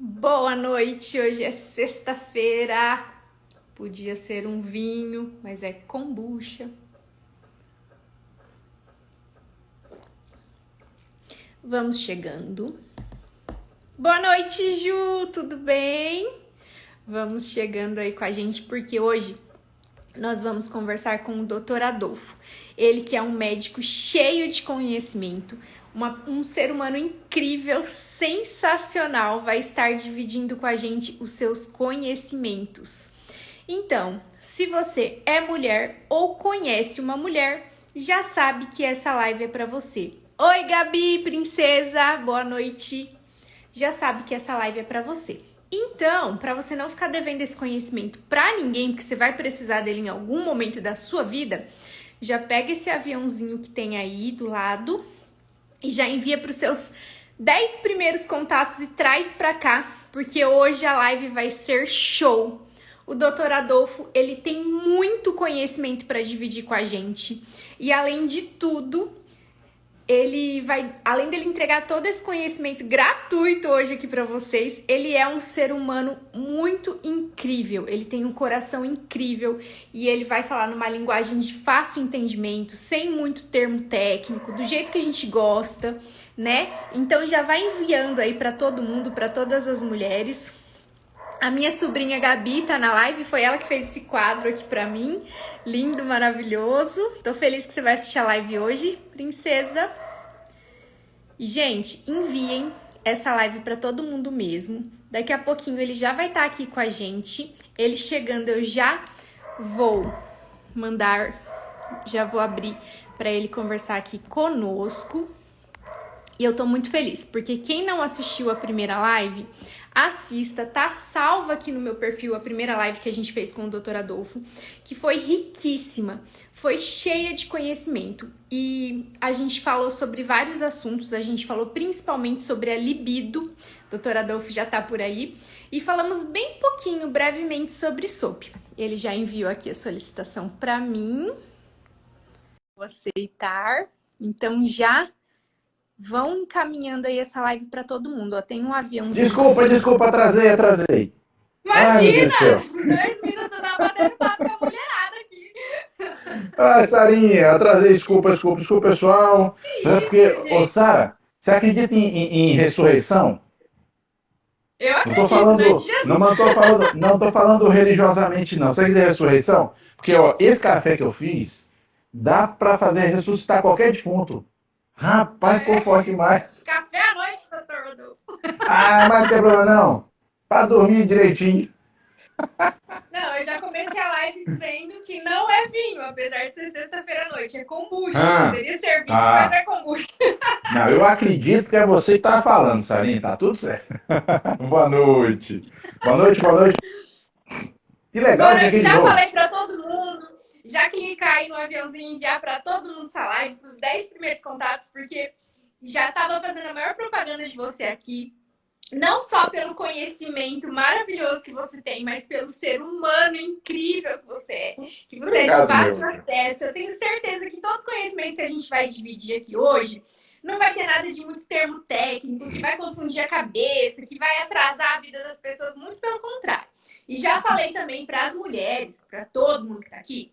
Boa noite, hoje é sexta-feira. Podia ser um vinho, mas é kombucha. Vamos chegando. Boa noite, Ju, tudo bem? Vamos chegando aí com a gente porque hoje nós vamos conversar com o Dr. Adolfo. Ele que é um médico cheio de conhecimento, um ser humano incrível, sensacional, vai estar dividindo com a gente os seus conhecimentos. Então, se você é mulher ou conhece uma mulher, já sabe que essa live é para você. Oi, Gabi, princesa, boa noite. Já sabe que essa live é para você. Então, para você não ficar devendo esse conhecimento para ninguém, porque você vai precisar dele em algum momento da sua vida, já pega esse aviãozinho que tem aí do lado e já envia para os seus 10 primeiros contatos e traz para cá, porque hoje a live vai ser show. O Dr. Adolfo, ele tem muito conhecimento para dividir com a gente. E além de tudo, além dele entregar todo esse conhecimento gratuito hoje aqui para vocês, ele é um ser humano muito incrível. Ele tem um coração incrível e ele vai falar numa linguagem de fácil entendimento, sem muito termo técnico, do jeito que a gente gosta, né? Então já vai enviando aí para todo mundo, para todas as mulheres. A minha sobrinha Gabi tá na live, foi ela que fez esse quadro aqui pra mim. Lindo, maravilhoso. Tô feliz que você vai assistir a live hoje, princesa. E, gente, enviem essa live pra todo mundo mesmo. Daqui a pouquinho ele já vai estar aqui com a gente. Ele chegando, eu já vou abrir pra ele conversar aqui conosco. E eu tô muito feliz, porque quem não assistiu a primeira live, assista, tá salva aqui no meu perfil a primeira live que a gente fez com o Dr. Adolfo, que foi riquíssima, foi cheia de conhecimento. E a gente falou sobre vários assuntos, a gente falou principalmente sobre a libido, o Dr. Adolfo já tá por aí, e falamos bem pouquinho, brevemente, sobre SOP. Ele já enviou aqui a solicitação pra mim, vou aceitar, então já vão encaminhando aí essa live para todo mundo. Ó, tem um avião. Desculpa, atrasei. Imagina! 2 minutos eu tava batendo papo com a mulherada aqui. Ai, Sarinha, atrasei, desculpa, pessoal. Que Porque, isso, gente? Sara, você acredita em ressurreição? Eu Não tô acredito, né? De falando, Jesus. não tô falando religiosamente, não. Você acredita em ressurreição? Porque, ó, esse café que eu fiz, dá pra fazer ressuscitar qualquer defunto. Rapaz, ficou forte demais. Café à noite, doutor Rodolfo. Ah, mas não tem problema não. Pra dormir direitinho. Não, eu já comecei a live dizendo que não é vinho, apesar de ser sexta-feira à noite. É kombucha. Ah, Poderia ser vinho, mas ah. é kombucha. Não, eu acredito que é você que tá falando, Sarinha. Tá tudo certo. Boa noite. Boa noite. Que legal, Boa gente, noite, aqui de já novo. falei para todo mundo. Já clicar aí no aviãozinho e enviar para todo mundo essa live, para os 10 primeiros contatos, porque já estava fazendo a maior propaganda de você aqui. Não só pelo conhecimento maravilhoso que você tem, mas pelo ser humano incrível que você é. Que você é de Obrigado, fácil meu. acesso. Eu tenho certeza que todo conhecimento que a gente vai dividir aqui hoje não vai ter nada de muito termo técnico, que vai confundir a cabeça, que vai atrasar a vida das pessoas, muito pelo contrário. E já falei também para as mulheres, para todo mundo que está aqui,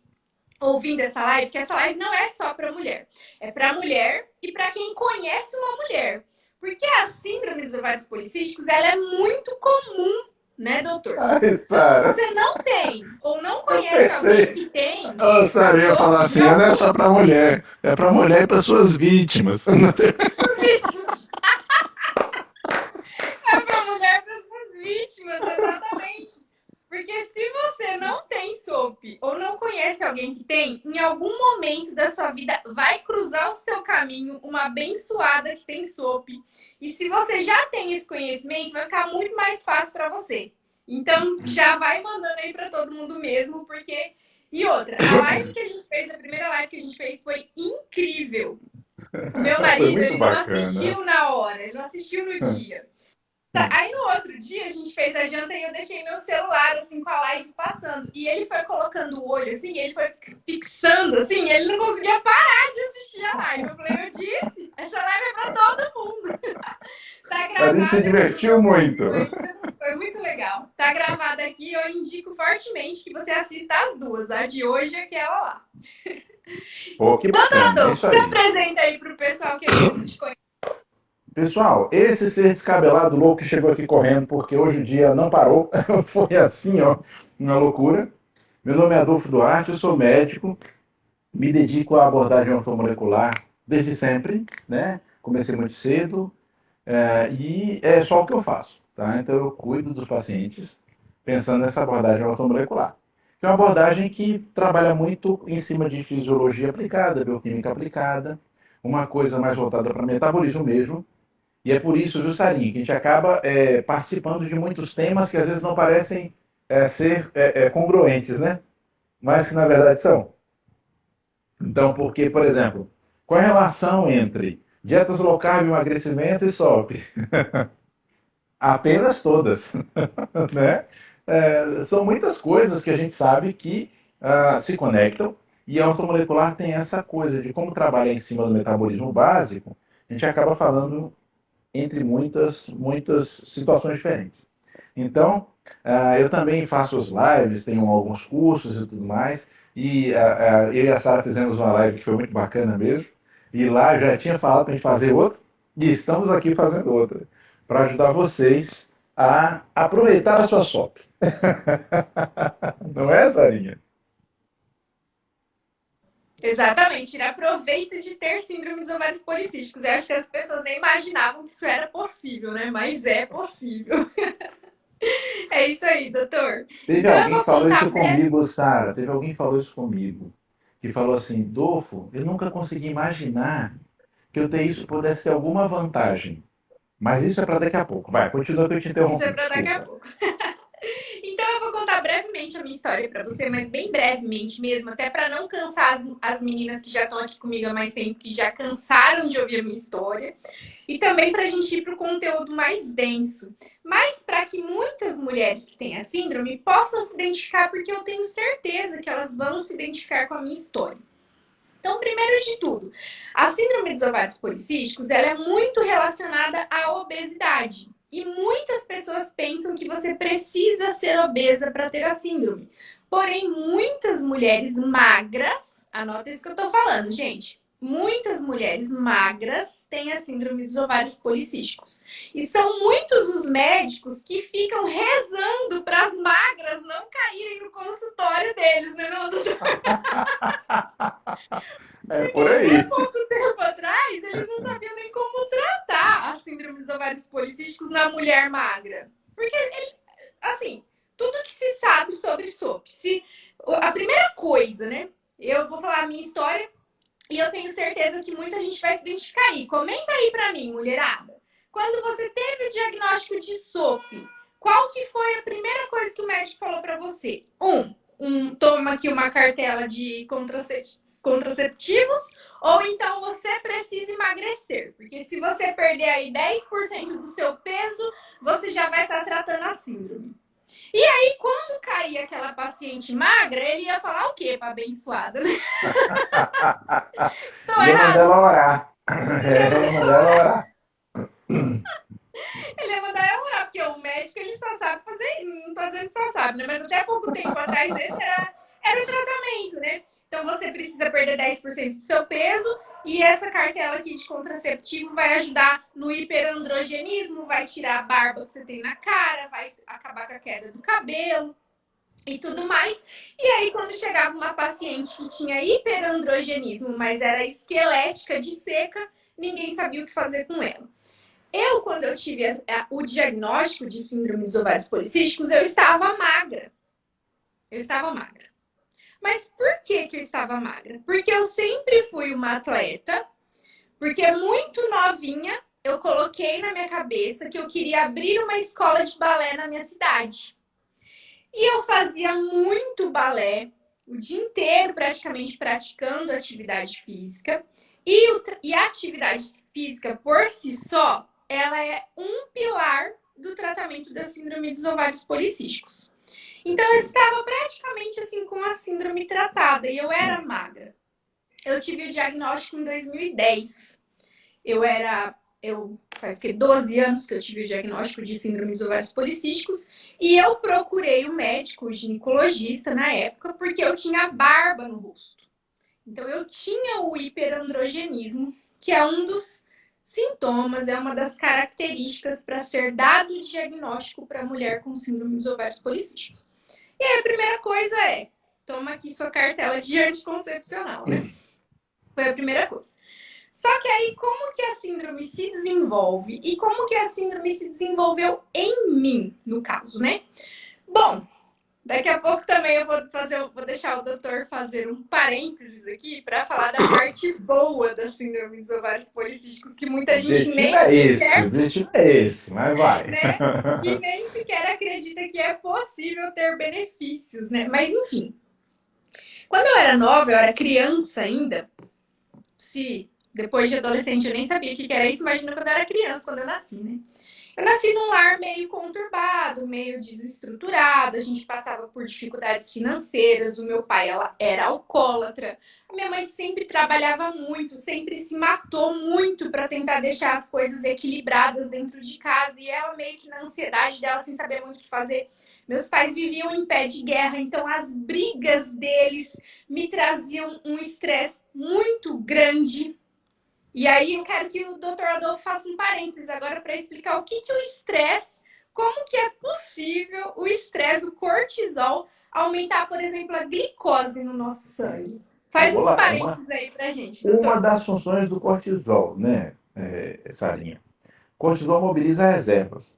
ouvindo essa live, que essa live não é só para mulher. É para mulher e para quem conhece uma mulher. Porque a síndrome dos ovários policísticos, ela é muito comum, né, doutor? Ai, Então, Sara, você não tem ou não eu conhece alguém pensei. que tem, Ô, Sara, eu ia falar assim, não é só pra mulher. É pra mulher e pra suas vítimas. as vítimas. É para mulher, para suas vítimas, exatamente. Porque se você não tem SOP ou não conhece alguém que tem, em algum momento da sua vida vai cruzar o seu caminho uma abençoada que tem SOP. E se você já tem esse conhecimento, vai ficar muito mais fácil para você. Então, já vai mandando aí para todo mundo mesmo, porque... E outra, a live que a gente fez, a primeira live que a gente fez foi incrível. O meu Foi marido, muito ele não bacana. assistiu na hora, ele não assistiu no dia. Aí no outro dia a gente fez a janta e eu deixei meu celular assim com a live passando. E ele foi colocando o olho assim, ele foi fixando assim, ele não conseguia parar de assistir a live. Eu falei, eu disse, essa live é pra todo mundo. Tá A gente se gravada. divertiu muito. Tá gravada aqui, eu indico fortemente que você assista as duas, a de hoje e aquela lá. Pô, que Doutor bacana, é Adolfo, isso se aí. apresenta aí pro pessoal que ainda não te conhece. Pessoal, esse ser descabelado louco que chegou aqui correndo, porque hoje o dia não parou, foi assim, ó, uma loucura. Meu nome é Adolfo Duarte, eu sou médico, me dedico à abordagem ortomolecular desde sempre, né? Comecei muito cedo, e é só o que eu faço, tá? Então eu cuido dos pacientes pensando nessa abordagem ortomolecular, que é uma abordagem que trabalha muito em cima de fisiologia aplicada, bioquímica aplicada, uma coisa mais voltada para metabolismo mesmo, e é por isso, viu, Sarinha, que a gente acaba participando de muitos temas que às vezes não parecem ser congruentes, né? Mas que na verdade são. Então, porque, por exemplo, qual a relação entre dietas low carb, emagrecimento e SOP? Apenas todas, né? São muitas coisas que a gente sabe que se conectam e a ortomolecular tem essa coisa de como trabalhar em cima do metabolismo básico, a gente acaba falando entre muitas situações diferentes. Então, eu também faço os lives, tenho alguns cursos e tudo mais, e eu e a Sara fizemos uma live que foi muito bacana mesmo, e lá eu já tinha falado para a gente fazer outra, e estamos aqui fazendo outra, para ajudar vocês a aproveitar a sua SOP. Não é, Sarinha? Exatamente, tirar proveito de ter síndrome dos ovários policísticos. Eu acho que as pessoas nem imaginavam que isso era possível, né? Mas é possível. É isso aí, doutor. Teve Então eu alguém que vou falou contar isso breve. comigo, Sara, teve alguém que falou isso comigo, que falou assim, Dolfo, eu nunca consegui imaginar que eu ter isso pudesse ter alguma vantagem. Mas isso é para daqui a pouco. Vai, continua que eu te Isso é interrompi, para daqui a desculpa. pouco. Então eu vou contar brevemente a minha história para você, mas bem brevemente mesmo, até para não cansar as meninas que já estão aqui comigo há mais tempo, que já cansaram de ouvir a minha história. E também para a gente ir para o conteúdo mais denso. Mas para que muitas mulheres que têm a síndrome possam se identificar, porque eu tenho certeza que elas vão se identificar com a minha história. Então, primeiro de tudo, a síndrome dos ovários policísticos ela é muito relacionada à obesidade. E muitas pessoas pensam que você precisa ser obesa para ter a síndrome. Porém, muitas mulheres magras, anota isso que eu estou falando, gente. Muitas mulheres magras têm a síndrome dos ovários policísticos. E são muitos os médicos que ficam rezando para as magras não caírem no consultório deles, né, não? É Porque por até aí. pouco tempo atrás, eles não sabiam nem como tratar a síndrome dos ovários policísticos na mulher magra. Porque, assim, tudo que se sabe sobre SOP. A primeira coisa, né? Eu vou falar a minha história e eu tenho certeza que muita gente vai se identificar aí. Comenta aí pra mim, mulherada. Quando você teve o diagnóstico de SOP, qual que foi a primeira coisa que o médico falou pra você? Toma aqui uma cartela de contraceptivos, ou então você precisa emagrecer. Porque se você perder aí 10% do seu peso, você já vai estar tratando a síndrome. E aí, quando caía aquela paciente magra, ele ia falar o quê para abençoada? Estou Ia mandar errado? ela orar. Ia mandar ela orar. Ele ia mandar ela orar, porque o médico ele só sabe fazer, não tô dizendo que só sabe, né? Mas até pouco tempo atrás esse era o tratamento, né? Então você precisa perder 10% do seu peso e essa cartela aqui de contraceptivo vai ajudar no hiperandrogenismo, vai tirar a barba que você tem na cara, vai acabar com a queda do cabelo e tudo mais. E aí, quando chegava uma paciente que tinha hiperandrogenismo, mas era esquelética de seca, ninguém sabia o que fazer com ela. Quando eu tive o diagnóstico de síndrome dos ovários policísticos, eu estava magra. Eu estava magra. Mas por que eu estava magra? Porque eu sempre fui uma atleta, porque muito novinha eu coloquei na minha cabeça que eu queria abrir uma escola de balé na minha cidade. E eu fazia muito balé, o dia inteiro praticamente praticando atividade física. E a atividade física por si só, ela é um pilar do tratamento da síndrome dos ovários policísticos. Então eu estava praticamente assim com a síndrome tratada e eu era magra. Eu tive o diagnóstico em 2010. Eu era Faz que 12 anos que eu tive o diagnóstico de síndrome dos ovários policísticos e eu procurei o médico, o ginecologista na época, porque eu tinha barba no rosto. Então eu tinha o hiperandrogenismo, que é um dos sintomas, é uma das características para ser dado o diagnóstico para mulher com síndrome dos ovários policísticos. E aí a primeira coisa é, toma aqui sua cartela de anticoncepcional, né? Foi a primeira coisa. Só que aí, como que a síndrome se desenvolve? E como que a síndrome se desenvolveu em mim, no caso, né? Bom, daqui a pouco também eu vou deixar o doutor fazer um parênteses aqui para falar da parte boa da síndrome dos ovários policísticos, que muita gente nem sequer, O objetivo é esse, mas vai. né? Que nem sequer acredita que é possível ter benefícios, né? Mas enfim. Quando eu era nova, eu era criança ainda, se depois de adolescente eu nem sabia o que era isso, imagina quando eu era criança, quando eu nasci, né? Eu nasci num lar meio conturbado, meio desestruturado, a gente passava por dificuldades financeiras, o meu pai era alcoólatra, a minha mãe sempre trabalhava muito, sempre se matou muito para tentar deixar as coisas equilibradas dentro de casa, e ela meio que na ansiedade dela, sem saber muito o que fazer. Meus pais viviam em pé de guerra, então as brigas deles me traziam um estresse muito grande. E aí eu quero que o Dr. Adolfo faça um parênteses agora para explicar o que o estresse, como que é possível o estresse, o cortisol, aumentar, por exemplo, a glicose no nosso sangue. Faz Vamos esse lá. parênteses aí pra gente, doutor. Uma das funções do cortisol, né, Sarinha? Cortisol mobiliza reservas.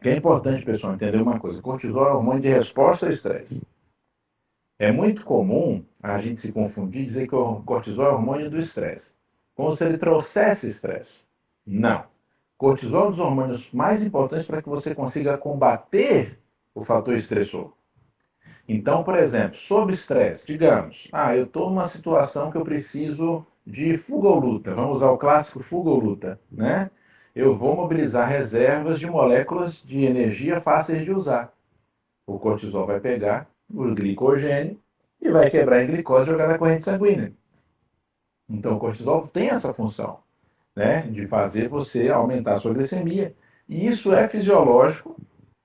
Que é importante, pessoal, entender uma coisa. Cortisol é hormônio de resposta ao estresse. É muito comum a gente se confundir e dizer que o cortisol é hormônio do estresse, como se ele trouxesse estresse. Não. Cortisol é um dos hormônios mais importantes para que você consiga combater o fator estressor. Então, por exemplo, sob estresse, digamos, eu estou numa situação que eu preciso de fuga ou luta. Vamos usar o clássico fuga ou luta, né? Eu vou mobilizar reservas de moléculas de energia fáceis de usar. O cortisol vai pegar o glicogênio e vai quebrar em glicose e jogar na corrente sanguínea. Então, o cortisol tem essa função, né, de fazer você aumentar a sua glicemia. E isso é fisiológico,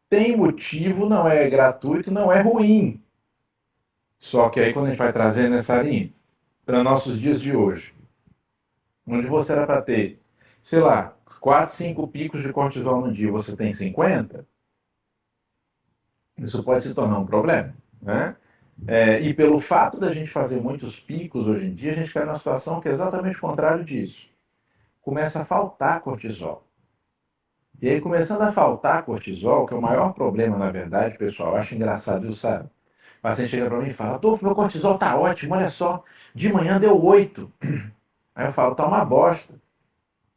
tem motivo, não é gratuito, não é ruim. Só que aí, quando a gente vai trazendo essa linha para nossos dias de hoje, onde você era para ter, sei lá, 4, 5 picos de cortisol no dia, você tem 50, isso pode se tornar um problema, né? E pelo fato da gente fazer muitos picos hoje em dia, a gente cai numa situação que é exatamente o contrário disso. Começa a faltar cortisol. E aí, começando a faltar cortisol, que é o maior problema, na verdade, pessoal, eu acho engraçado isso, sabe? O paciente chega para mim e fala, Adolfo, meu cortisol tá ótimo, olha só, de manhã deu 8. Aí eu falo, tá uma bosta.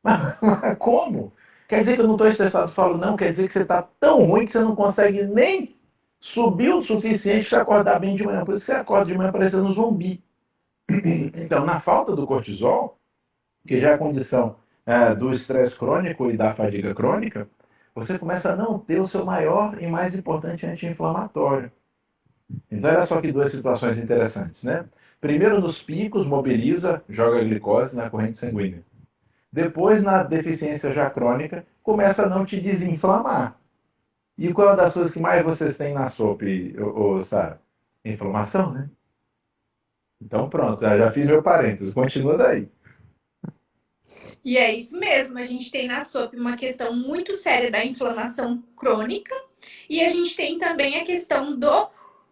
Mas como? Quer dizer que eu não estou estressado? Eu falo, não, quer dizer que você está tão ruim que você não consegue nem subir o suficiente para acordar bem de manhã. Por isso você acorda de manhã parecendo um zumbi. Então, na falta do cortisol, que já é a condição do estresse crônico e da fadiga crônica, você começa a não ter o seu maior e mais importante anti-inflamatório. Então, olha só que duas situações interessantes, né? Primeiro, nos picos, mobiliza, joga a glicose na corrente sanguínea. Depois, na deficiência já crônica, começa a não te desinflamar. E qual é das coisas que mais vocês têm na sopa, Sara? Inflamação, né? Então pronto, já fiz meu parênteses, continua daí. E é isso mesmo, a gente tem na SOP uma questão muito séria da inflamação crônica e a gente tem também a questão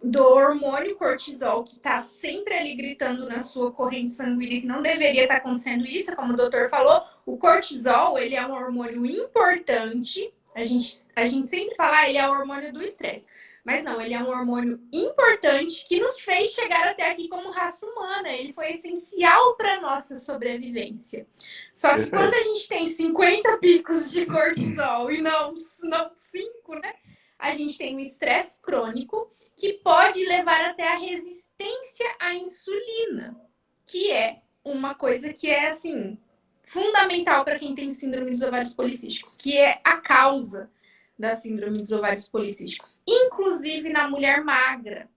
do hormônio cortisol, que está sempre ali gritando na sua corrente sanguínea, que não deveria estar acontecendo isso, como o doutor falou, o cortisol, ele é um hormônio importante, a gente sempre fala, ele é o hormônio do estresse. Mas não, ele é um hormônio importante que nos fez chegar até aqui como raça humana. Ele foi essencial para a nossa sobrevivência. Só que quando a gente tem 50 picos de cortisol e não 5, né? A gente tem um estresse crônico que pode levar até a resistência à insulina, que é uma coisa que é, assim, fundamental para quem tem síndrome dos ovários policísticos, que é a causa da síndrome dos ovários policísticos, inclusive na mulher magra.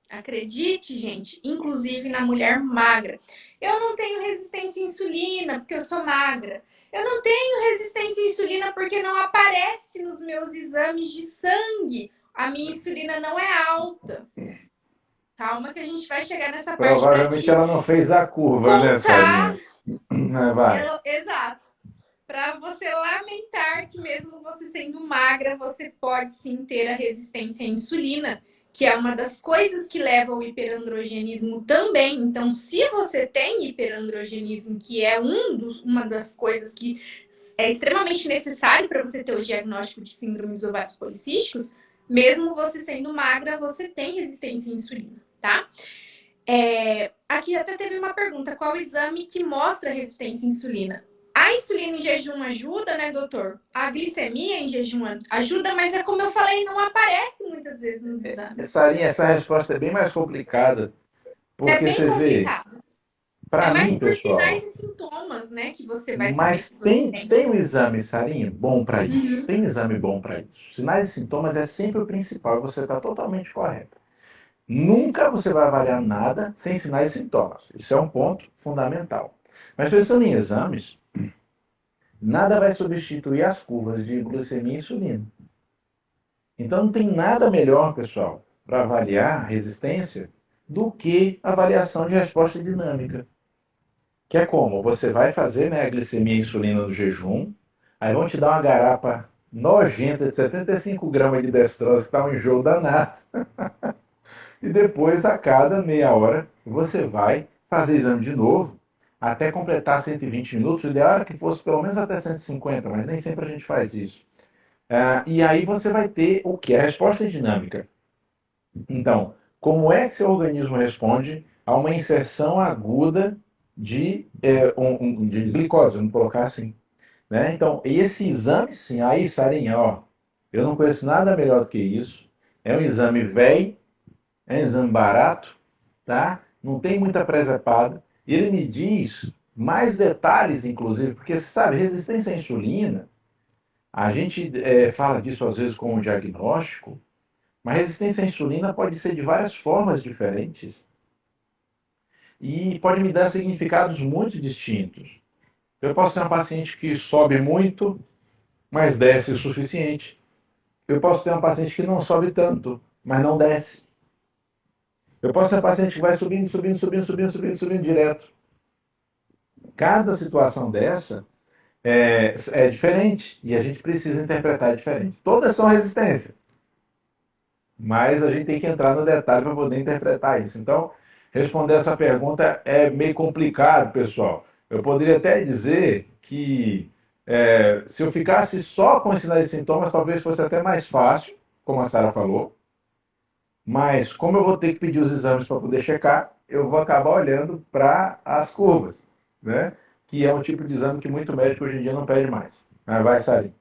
Acredite, gente, inclusive na mulher magra. Eu não tenho resistência à insulina porque eu sou magra. Eu não tenho resistência à insulina porque não aparece nos meus exames de sangue. A minha insulina não é alta. Calma que a gente vai chegar nessa parte para Provavelmente te ela não fez a curva, né, contar. Sarinha? Vai. Exato. Para você lamentar que mesmo você sendo magra, você pode sim ter a resistência à insulina, que é uma das coisas que leva ao hiperandrogenismo também. Então, se você tem hiperandrogenismo, que é uma das coisas que é extremamente necessário para você ter o diagnóstico de síndrome dos ovários policísticos, mesmo você sendo magra, você tem resistência à insulina, tá? Aqui até teve uma pergunta: qual o exame que mostra resistência à insulina? A insulina em jejum ajuda, né, doutor? A glicemia em jejum ajuda, mas é como eu falei, não aparece muitas vezes nos exames. Sarinha, essa resposta é bem mais complicada, É porque bem você vê, complicado. É para mais mim, por sinais pessoal, e sintomas, né, que você vai saber mas se você tem, tem. tem um exame, Sarinha, bom para isso. Uhum. Tem um exame bom para isso. Sinais e sintomas é sempre o principal, você está totalmente correto. Nunca você vai avaliar nada sem sinais e sintomas. Isso é um ponto fundamental. Mas pensando em exames, nada vai substituir as curvas de glicemia e insulina. Então não tem nada melhor, pessoal, para avaliar resistência do que a avaliação de resposta dinâmica. Que é como? Você vai fazer, né, a glicemia e a insulina no jejum, aí vão te dar uma garapa nojenta de 75 gramas de dextrose, que está um enjoo danado, e depois, a cada meia hora, você vai fazer exame de novo, até completar 120 minutos. O ideal era que fosse pelo menos até 150, mas nem sempre a gente faz isso. E aí você vai ter o que? A resposta dinâmica. Então, como é que seu organismo responde a uma inserção aguda de glicose, vamos colocar assim. Né? Então, esse exame, sim, aí, Sarinha, ó, eu não conheço nada melhor do que isso. É um exame velho, é um exame barato, tá? Não tem muita presepada. E ele me diz mais detalhes, inclusive, porque você sabe, resistência à insulina, a gente fala disso às vezes como diagnóstico, mas resistência à insulina pode ser de várias formas diferentes e pode me dar significados muito distintos. Eu posso ter uma paciente que sobe muito, mas desce o suficiente. Eu posso ter uma paciente que não sobe tanto, mas não desce. Eu posso ter uma paciente que vai subindo, subindo, subindo, subindo, subindo, subindo direto. Cada situação dessa é diferente e a gente precisa interpretar diferente. Todas são resistência, mas a gente tem que entrar no detalhe para poder interpretar isso. Então, responder essa pergunta é meio complicado, pessoal. Eu poderia até dizer que se eu ficasse só com os sinais e sintomas, talvez fosse até mais fácil, como a Sara falou, mas como eu vou ter que pedir os exames para poder checar, eu vou acabar olhando para as curvas, né? Que é um tipo de exame que muito médico hoje em dia não pede mais. Mas vai, Sara.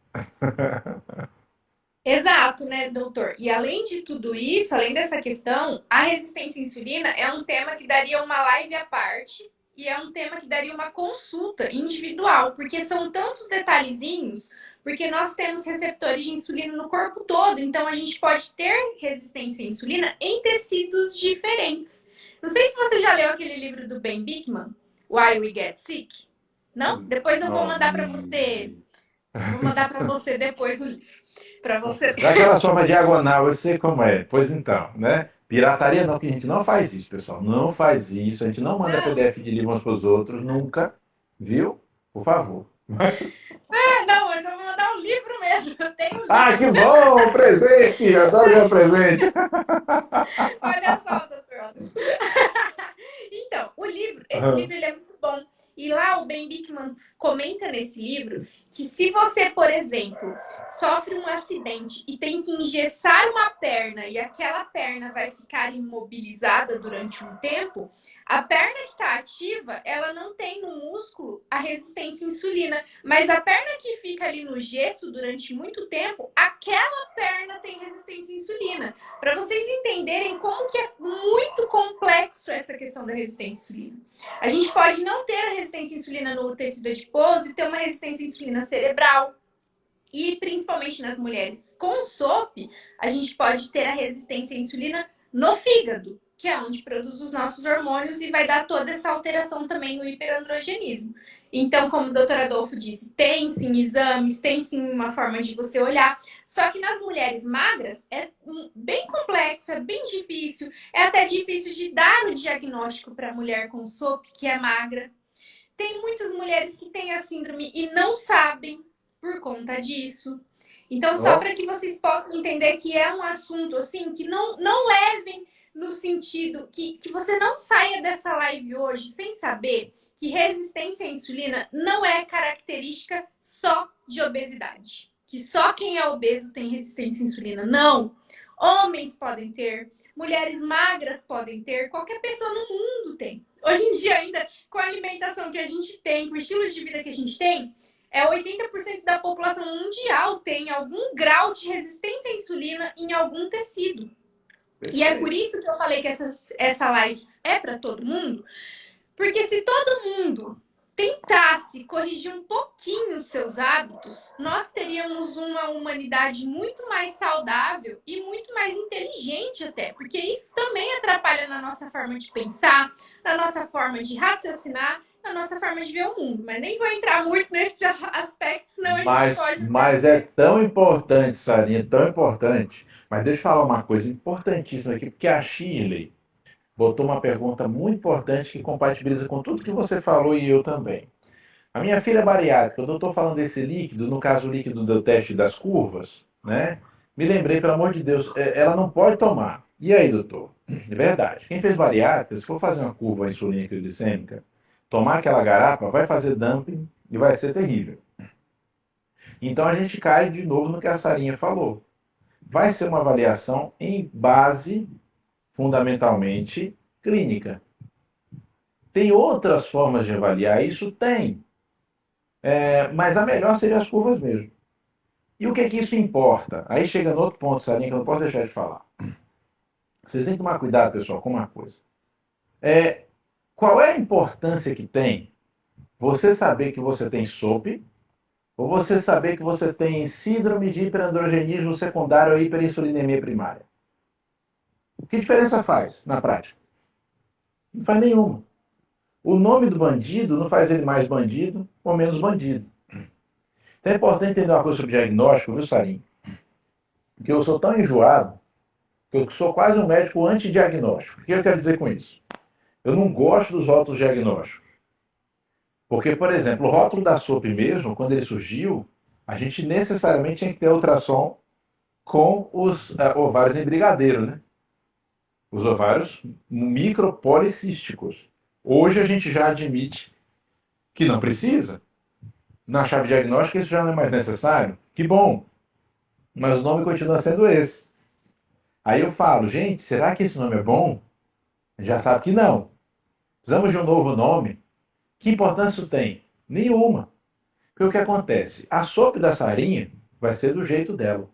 Exato, né, doutor? E além de tudo isso, além dessa questão, a resistência à insulina é um tema que daria uma live à parte e é um tema que daria uma consulta individual, porque são tantos detalhezinhos, porque nós temos receptores de insulina no corpo todo, então a gente pode ter resistência à insulina em tecidos diferentes. Não sei se você já leu aquele livro do Ben Bikman, Why We Get Sick. Não? Depois eu vou Não, mandar para você. Vou mandar para você depois o livro. Para você. daquela forma diagonal, eu sei como é. Pois então, né? Pirataria não, que a gente não faz isso, pessoal. Não faz isso. A gente não manda Não, PDF de livro uns para os outros, nunca. Viu? Por favor. não, mas eu vou mandar um livro mesmo. Eu tenho um Ah, que livro. bom! Presente! Adoro ganhar presente. Olha só, doutor. Então, esse livro ele é muito bom. E lá o Ben Bikman comenta nesse livro que se você, por exemplo, sofre um acidente e tem que engessar uma perna e aquela perna vai ficar imobilizada durante um tempo, a perna que está ativa, ela não tem no músculo a resistência à insulina, mas a perna que fica ali no gesso durante muito tempo, aquela perna tem resistência à insulina. Para vocês entenderem como que é muito complexo essa questão da resistência à insulina. A gente pode não ter a resistência à insulina no tecido adiposo e ter uma resistência à insulina cerebral. E principalmente nas mulheres com SOP, a gente pode ter a resistência à insulina no fígado. que é onde produz os nossos hormônios e vai dar toda essa alteração também no hiperandrogenismo. Então, como o doutor Adolfo disse, tem sim exames, tem sim uma forma de você olhar. Só que nas mulheres magras é bem complexo, é bem difícil. É até difícil de dar o diagnóstico para a mulher com SOP que é magra. Tem muitas mulheres que têm a síndrome e não sabem por conta disso. Então, só Ó, para que vocês possam entender que é um assunto assim que não levem no sentido que você não saia dessa live hoje sem saber que resistência à insulina não é característica só de obesidade. Que só quem é obeso tem resistência à insulina. Não. Homens podem ter, mulheres magras podem ter, qualquer pessoa no mundo tem. Hoje em dia, ainda com a alimentação que a gente tem, com o estilo de vida que a gente tem, 80% da população mundial tem algum grau de resistência à insulina em algum tecido. E é por perfeito. isso que eu falei que essa live é para todo mundo, porque se todo mundo tentasse corrigir um pouquinho os seus hábitos, nós teríamos uma humanidade muito mais saudável e muito mais inteligente até, porque isso também atrapalha na nossa forma de pensar, na nossa forma de raciocinar, na nossa forma de ver o mundo. Mas nem vou entrar muito nesse aspecto, senão a gente foge do tema. Mas é tão importante, Sarinha, tão importante. Mas deixa eu falar uma coisa importantíssima aqui, porque a Shirley botou uma pergunta muito importante que compatibiliza com tudo que você falou e eu também. A minha filha é bariátrica, quando eu estou falando desse líquido, no caso o líquido do teste das curvas, né? Me lembrei, pelo amor de Deus, ela não pode tomar. E aí, doutor? É verdade. Quem fez bariátrica, se for fazer uma curva insulínica glicêmica, tomar aquela garapa, vai fazer dumping e vai ser terrível. Então a gente cai de novo no que a Sarinha falou. Vai ser uma avaliação em base fundamentalmente clínica. Tem outras formas de avaliar isso? Tem. Mas a melhor seria as curvas mesmo. E o que é que isso importa? Aí chega no outro ponto, Sarinha, que eu não posso deixar de falar. Vocês têm que tomar cuidado, pessoal, com uma coisa. É, qual é a importância que tem você saber que você tem SOP ou você saber que você tem síndrome de hiperandrogenismo secundário ou hiperinsulinemia primária? Que diferença faz na prática? Não faz nenhuma. O nome do bandido não faz ele mais bandido ou menos bandido. Então é importante entender uma coisa sobre diagnóstico, viu, Sarinho? Porque eu sou tão enjoado que eu sou quase um médico antidiagnóstico. O que eu quero dizer com isso? Eu não gosto dos rótulos diagnósticos. Porque, por exemplo, o rótulo da SOP mesmo, quando ele surgiu, a gente necessariamente tinha que ter ultrassom com os ovários em brigadeiro, né? Os ovários micropolicísticos. Hoje a gente já admite que não precisa. Na chave diagnóstica isso já não é mais necessário. Que bom, mas o nome continua sendo esse. Aí eu falo, gente, será que esse nome é bom? Já sabe que não. Precisamos de um novo nome. Que importância isso tem? Nenhuma. Porque o que acontece? A sopa da Sarinha vai ser do jeito dela.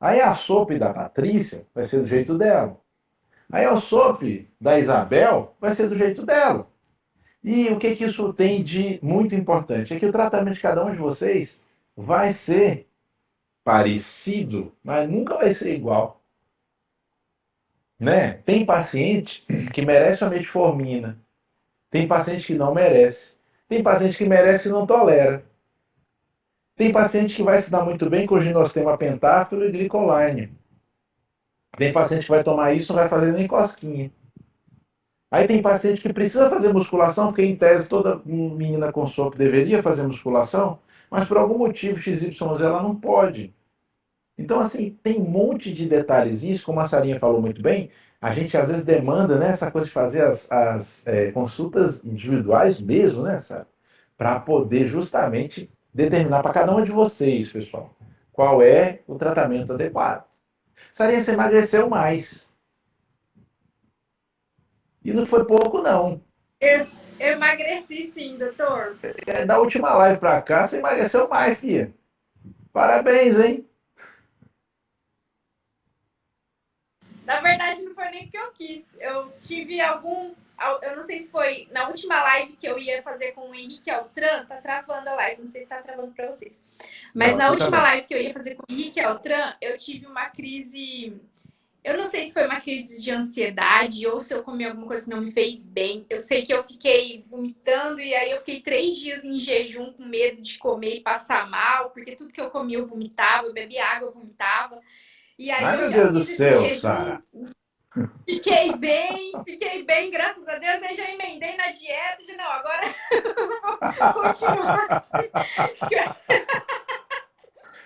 Aí a sopa da Patrícia vai ser do jeito dela. Aí a sopa da Isabel vai ser do jeito dela. E o que, que isso tem de muito importante? É que o tratamento de cada um de vocês vai ser parecido, mas nunca vai ser igual. Né? Tem paciente que merece uma metformina, tem paciente que não merece, tem paciente que merece e não tolera. Tem paciente que vai se dar muito bem com o ginostema pentáfilo e glicoline. Tem paciente que vai tomar isso e não vai fazer nem cosquinha. Aí tem paciente que precisa fazer musculação, porque em tese toda menina com SOP deveria fazer musculação, mas por algum motivo XYZ ela não pode. Então, assim, tem um monte de detalhezinhos, como a Sarinha falou muito bem, a gente às vezes demanda, né, essa coisa de fazer as consultas individuais mesmo, né, Sara? Para poder justamente determinar para cada um de vocês, pessoal, qual é o tratamento adequado. Sarinha, você emagreceu mais. E não foi pouco, não. Eu emagreci sim, doutor. Da última live para cá, você emagreceu mais, filha. Parabéns, hein? Na verdade, não foi nem porque eu quis. Eu tive algum. Eu não sei se foi na última live que eu ia fazer com o Henrique Altran. Tá travando a live, não sei se tá travando para vocês. Mas Não, na aqui tá última bem. live que eu ia fazer com o Henrique Altran, eu tive uma crise Eu não sei se foi uma crise de ansiedade ou se eu comi alguma coisa que não me fez bem. Eu sei que eu fiquei vomitando e aí eu fiquei 3 dias em jejum com medo de comer e passar mal, porque tudo que eu comia eu vomitava, eu bebia água, eu vomitava. E aí Ai, eu meu já Deus do fiz esse céu, jejum, Sara. fiquei bem, graças a Deus. Aí já emendei na dieta, de não, agora vou continuar.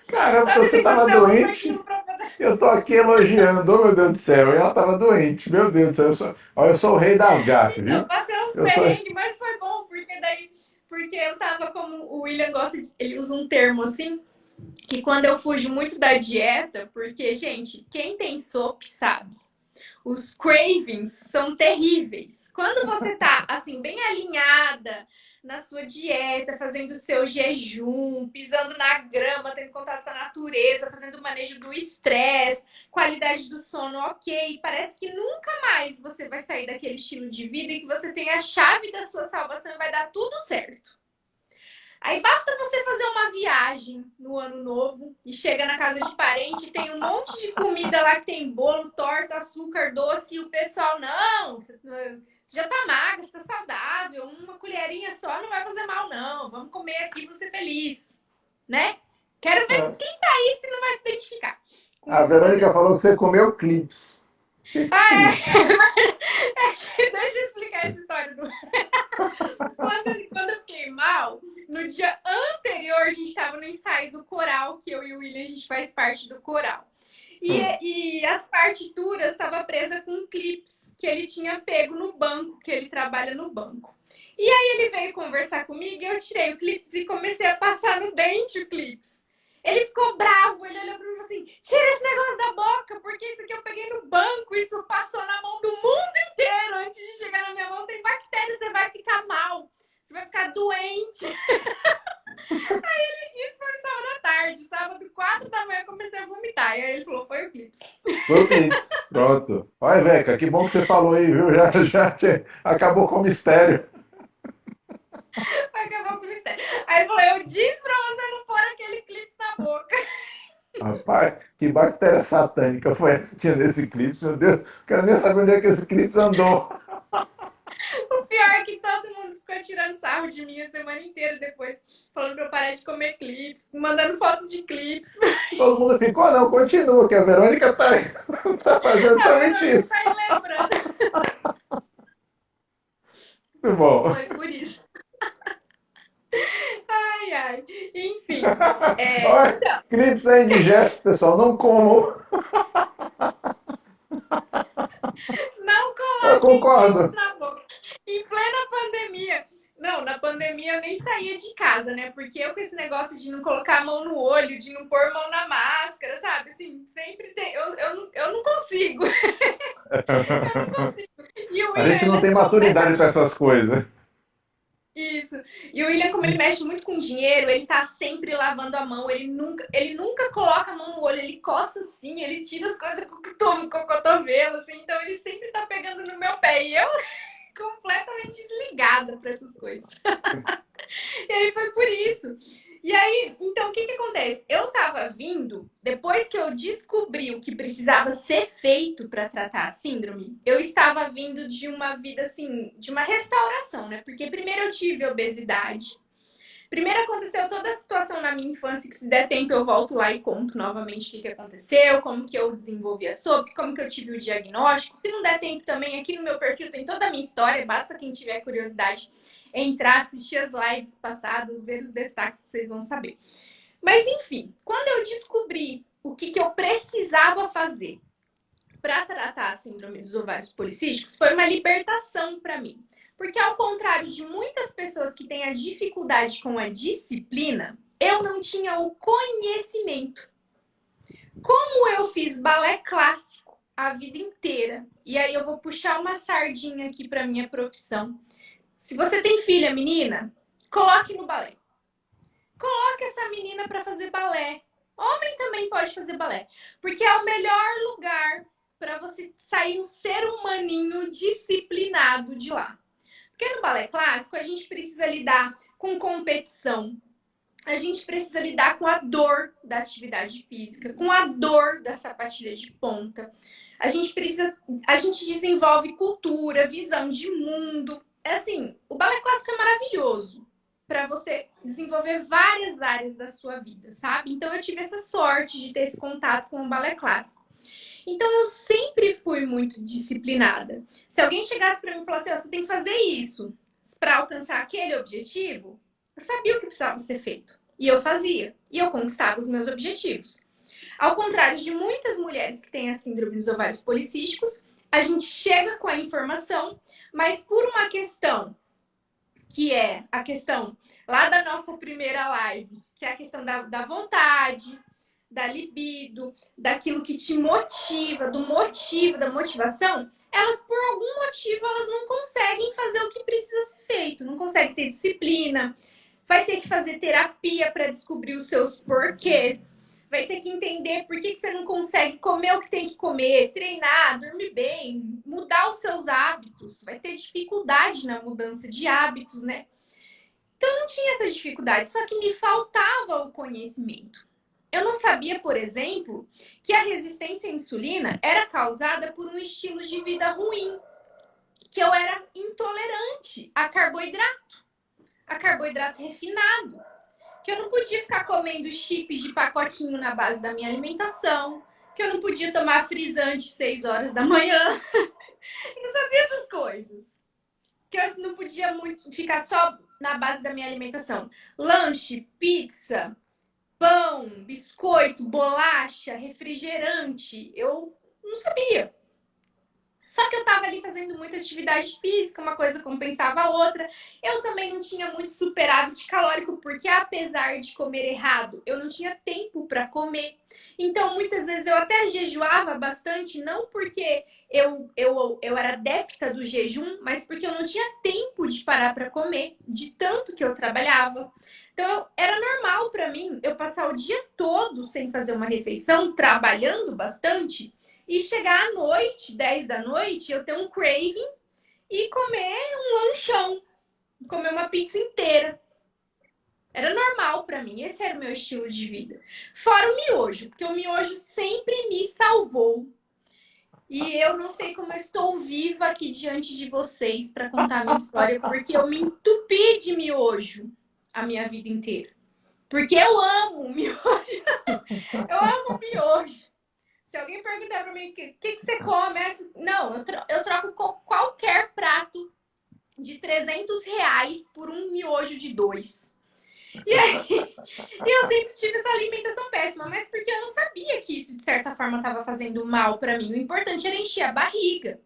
Caramba, então Sabe você assim, quando estava você usa aquilo doente. pra. Eu tô aqui elogiando, oh, meu Deus do céu. E ela estava doente, meu Deus do céu. Olha, eu sou o rei das gafes, Então, viu? passei uns Eu sou. perrengues, mas foi bom, porque daí. Porque eu tava como. O William gosta de. Ele usa um termo assim, que quando eu fujo muito da dieta, porque, gente, quem tem SOP sabe. Os cravings são terríveis. Quando você tá assim bem alinhada na sua dieta, fazendo o seu jejum, pisando na grama, tendo contato com a natureza, fazendo o manejo do estresse, qualidade do sono, ok. Parece que nunca mais você vai sair daquele estilo de vida e que você tem a chave da sua salvação e vai dar tudo certo. Aí basta você fazer uma viagem no ano novo e chega na casa de parente e tem um monte de comida lá que tem bolo, torta, açúcar, doce e o pessoal, não, você já tá magra, você tá saudável, uma colherinha só não vai fazer mal não, vamos comer aqui, vamos ser felizes, né? Quero ver É. quem tá aí se não vai se identificar com A isso que eu tô Verônica dizendo. falou que você comeu clips. O que que é clips? Deixa eu explicar essa história do quando eu fiquei mal, no dia anterior a gente estava no ensaio do coral, que eu e o William a gente faz parte do coral. E as partituras estavam presas com clips que ele tinha pego no banco, que ele trabalha no banco. E aí ele veio conversar comigo e eu tirei o clips e comecei a passar no dente o clips. Ele ficou bravo, ele olhou pra mim e falou assim: tira esse negócio da boca, porque isso aqui eu peguei no banco, isso passou na mão do mundo inteiro. Antes de chegar na minha mão, tem bactéria, você vai ficar mal, você vai ficar doente. Isso foi no sábado à tarde, sábado, 4 da manhã, eu comecei a vomitar. E aí ele falou: foi o clips. Foi o clips. Pronto. Olha, Veca, que bom que você falou aí, viu? Já acabou com o mistério. Acabou com o mistério. Aí ele falou: eu disse pra você não pôr aquele clips na boca. Rapaz, que bactéria satânica foi essa que tinha nesse clipe, meu Deus. Quero nem saber onde é que esse clipe andou. O pior é que todo mundo ficou tirando sarro de mim a semana inteira depois, falando pra eu parar de comer clips, mandando foto de clips. Todo mundo ficou, não, continua, que a Verônica tá, tá fazendo A somente Verônica isso. tá aí lembrando. Muito bom. Foi por isso. Ai, ai. Enfim. Olha, Então, clipes é indigesto, pessoal, não comam. não Eu coloquem clips concordo. na boca. Em plena pandemia. Não, na pandemia eu nem saía de casa, né? Porque eu com esse negócio de não colocar a mão no olho, de não pôr a mão na máscara, sabe? Assim, sempre tem. Eu não consigo. Eu não consigo. E o A William, gente ele não é tem maturidade para completamente essas coisas. isso. E o William, como ele mexe muito com dinheiro, ele tá sempre lavando a mão. Ele nunca coloca a mão no olho, ele coça assim, ele tira as coisas com o cotovelo, assim. Então ele sempre tá pegando no meu pé. E eu completamente desligada para essas coisas. E aí foi por isso. E aí, então, o que que acontece? Eu tava vindo, depois que eu descobri o que precisava ser feito para tratar a síndrome, eu estava vindo de uma vida assim, de uma restauração, né? Porque primeiro eu tive obesidade. Primeiro aconteceu toda a situação na minha infância, que se der tempo eu volto lá e conto novamente o que que aconteceu, como que eu desenvolvi a SOP, como que eu tive o diagnóstico. Se não der tempo também, aqui no meu perfil tem toda a minha história, basta quem tiver curiosidade entrar, assistir as lives passadas, ver os destaques que vocês vão saber. Mas enfim, quando eu descobri o que que eu precisava fazer para tratar a síndrome dos ovários policísticos, foi uma libertação para mim. Porque ao contrário de muitas pessoas que têm a dificuldade com a disciplina, eu não tinha o conhecimento. Como eu fiz balé clássico a vida inteira, e aí eu vou puxar uma sardinha aqui para minha profissão. Se você tem filha menina, coloque no balé. Coloque essa menina para fazer balé. Homem também pode fazer balé, porque é o melhor lugar para você sair um ser humaninho disciplinado de lá. Porque no balé clássico a gente precisa lidar com competição, a gente precisa lidar com a dor da atividade física, com a dor da sapatilha de ponta. A gente desenvolve cultura, visão de mundo. É assim, o balé clássico é maravilhoso para você desenvolver várias áreas da sua vida, sabe? Então eu tive essa sorte de ter esse contato com o balé clássico. Então eu sempre fui muito disciplinada. Se alguém chegasse para mim e falasse, oh, você tem que fazer isso para alcançar aquele objetivo, eu sabia o que precisava ser feito. E eu fazia. E eu conquistava os meus objetivos. Ao contrário de muitas mulheres que têm a síndrome dos ovários policísticos, a gente chega com a informação, mas por uma questão que é a questão lá da nossa primeira live, que é a questão da vontade, da libido, daquilo que te motiva, do motivo, da motivação, elas, por algum motivo, elas não conseguem fazer o que precisa ser feito, não conseguem ter disciplina, vai ter que fazer terapia para descobrir os seus porquês, vai ter que entender por que você não consegue comer o que tem que comer, treinar, dormir bem, mudar os seus hábitos, vai ter dificuldade na mudança de hábitos, né? Então, eu não tinha essa dificuldade, só que me faltava o conhecimento. Eu não sabia, por exemplo, que a resistência à insulina era causada por um estilo de vida ruim, que eu era intolerante a carboidrato refinado, que eu não podia ficar comendo chips de pacotinho na base da minha alimentação, que eu não podia tomar frisante 6 horas da manhã. Eu não sabia essas coisas. Que eu não podia muito ficar só na base da minha alimentação. Lanche, pizza, pão, biscoito, bolacha, refrigerante. Eu não sabia. Só que eu tava ali fazendo muita atividade física, uma coisa compensava a outra. Eu também não tinha muito superávit calórico, porque apesar de comer errado, eu não tinha tempo para comer. Então, muitas vezes eu até jejuava bastante, não porque eu era adepta do jejum, mas porque eu não tinha tempo de parar para comer, de tanto que eu trabalhava. Então, era normal para mim eu passar o dia todo sem fazer uma refeição, trabalhando bastante, e chegar à noite, 10 da noite, eu ter um craving e comer um lanchão, comer uma pizza inteira. Era normal para mim, esse era o meu estilo de vida. Fora o miojo, porque o miojo sempre me salvou. E eu não sei como eu estou viva aqui diante de vocês para contar a minha história, porque eu me entupi de miojo a minha vida inteira. Porque eu amo miojo. Eu amo miojo. Se alguém perguntar pra mim o que você come, não, eu troco qualquer prato de R$ 300 por um miojo de 2. E aí, eu sempre tive essa alimentação péssima, mas porque eu não sabia que isso, de certa forma, estava fazendo mal pra mim. O importante era encher a barriga.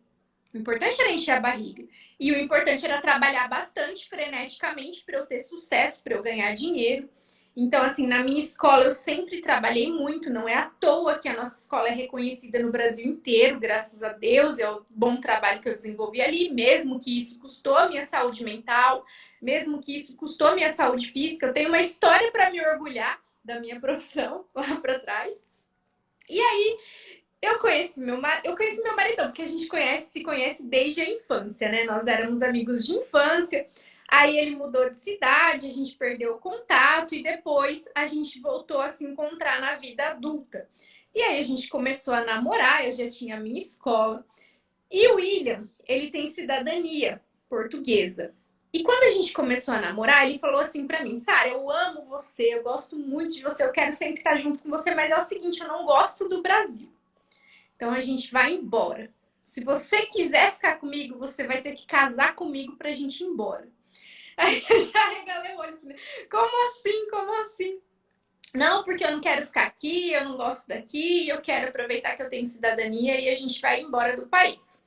O importante era encher a barriga. E o importante era trabalhar bastante, freneticamente, para eu ter sucesso, para eu ganhar dinheiro. Então, assim, na minha escola eu sempre trabalhei muito, não é à toa que a nossa escola é reconhecida no Brasil inteiro, graças a Deus, é o bom trabalho que eu desenvolvi ali, mesmo que isso custou a minha saúde mental, mesmo que isso custou a minha saúde física. Eu tenho uma história para me orgulhar da minha profissão lá para trás. E aí, eu conheci meu maridão, porque a gente se conhece desde a infância, né? Nós éramos amigos de infância. Aí ele mudou de cidade, a gente perdeu o contato e depois a gente voltou a se encontrar na vida adulta. E aí a gente começou a namorar, eu já tinha a minha escola. E o William, ele tem cidadania portuguesa. E quando a gente começou a namorar, ele falou assim pra mim: Sara, eu amo você, eu gosto muito de você, eu quero sempre estar junto com você, mas é o seguinte, eu não gosto do Brasil. Então a gente vai embora. Se você quiser ficar comigo, você vai ter que casar comigo pra gente ir embora. Aí eu já regalei o olho assim, como assim? Como assim? Não, porque eu não quero ficar aqui, eu não gosto daqui, eu quero aproveitar que eu tenho cidadania e a gente vai embora do país.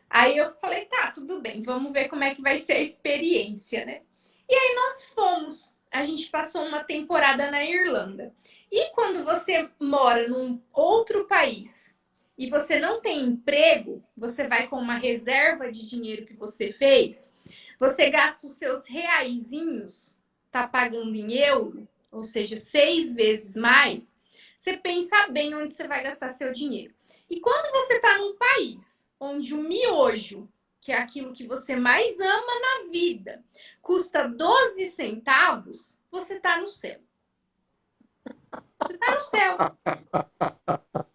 Aí eu falei, tá, tudo bem, vamos ver como é que vai ser a experiência, né? E aí nós fomos. A gente passou uma temporada na Irlanda. E quando você mora num outro país e você não tem emprego, você vai com uma reserva de dinheiro que você fez, você gasta os seus reaisinhos, tá pagando em euro, ou seja, 6 vezes mais, você pensa bem onde você vai gastar seu dinheiro. E quando você tá num país onde o miojo, que é aquilo que você mais ama na vida, custa 12 centavos, você tá no céu. Você tá no céu.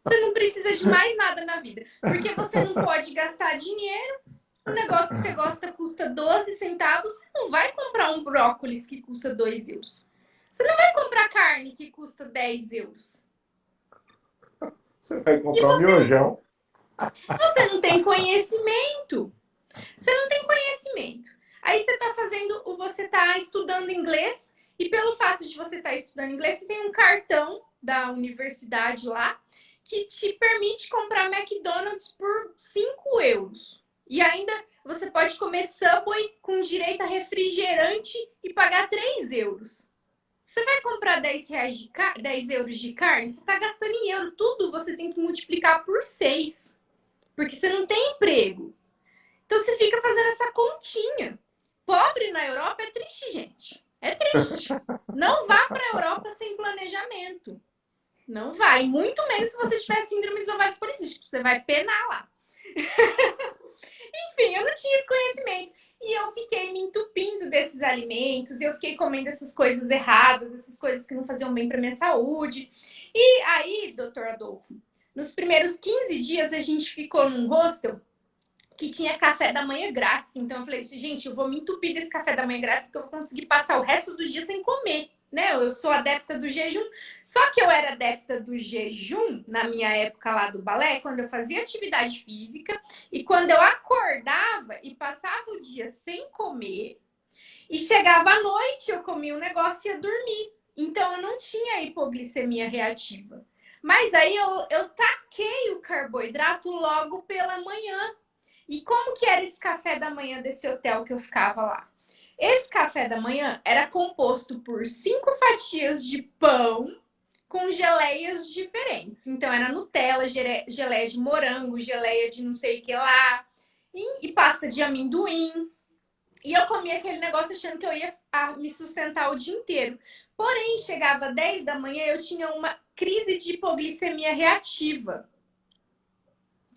Você não precisa de mais nada na vida. Porque você não pode gastar dinheiro. O negócio que você gosta custa 12 centavos. Você não vai comprar um brócolis que custa 2 euros. Você não vai comprar carne que custa 10 euros. Você vai E comprar um miojão. você não tem conhecimento. Você não tem conhecimento. Aí você está fazendo, você está estudando inglês, e pelo fato de você estar estudando inglês, você tem um cartão da universidade lá que te permite comprar McDonald's por 5 euros. E ainda você pode comer Subway com direito a refrigerante e pagar 3 euros. Você vai comprar 10, reais de 10 euros de carne, você está gastando em euro. Tudo você tem que multiplicar por 6. Porque você não tem emprego. Então você fica fazendo essa continha. Pobre na Europa é triste, gente. É triste. Não vá para a Europa sem planejamento. Não vai. Muito menos se você tiver síndrome dos ovários policísticos. Você vai penar lá. Enfim, eu não tinha esse conhecimento. E eu fiquei me entupindo desses alimentos. Eu fiquei comendo essas coisas erradas, essas coisas que não faziam bem para minha saúde. E aí, doutor Adolfo, nos primeiros 15 dias a gente ficou num hostel que tinha café da manhã grátis. Então eu falei assim, gente, eu vou me entupir desse café da manhã grátis porque eu vou conseguir passar o resto do dia sem comer. Né? Eu sou adepta do jejum. Só que eu era adepta do jejum na minha época lá do balé, quando eu fazia atividade física e quando eu acordava e passava o dia sem comer e chegava à noite, eu comia um negócio e ia dormir. Então eu não tinha hipoglicemia reativa. Mas aí eu taquei o carboidrato logo pela manhã. E como que era esse café da manhã desse hotel que eu ficava lá? Esse café da manhã era composto por 5 fatias de pão com geleias diferentes. Então era Nutella, geleia de morango, geleia de não sei o que lá, e pasta de amendoim. E eu comia aquele negócio achando que eu ia me sustentar o dia inteiro. Porém, chegava 10 da manhã, eu tinha uma crise de hipoglicemia reativa,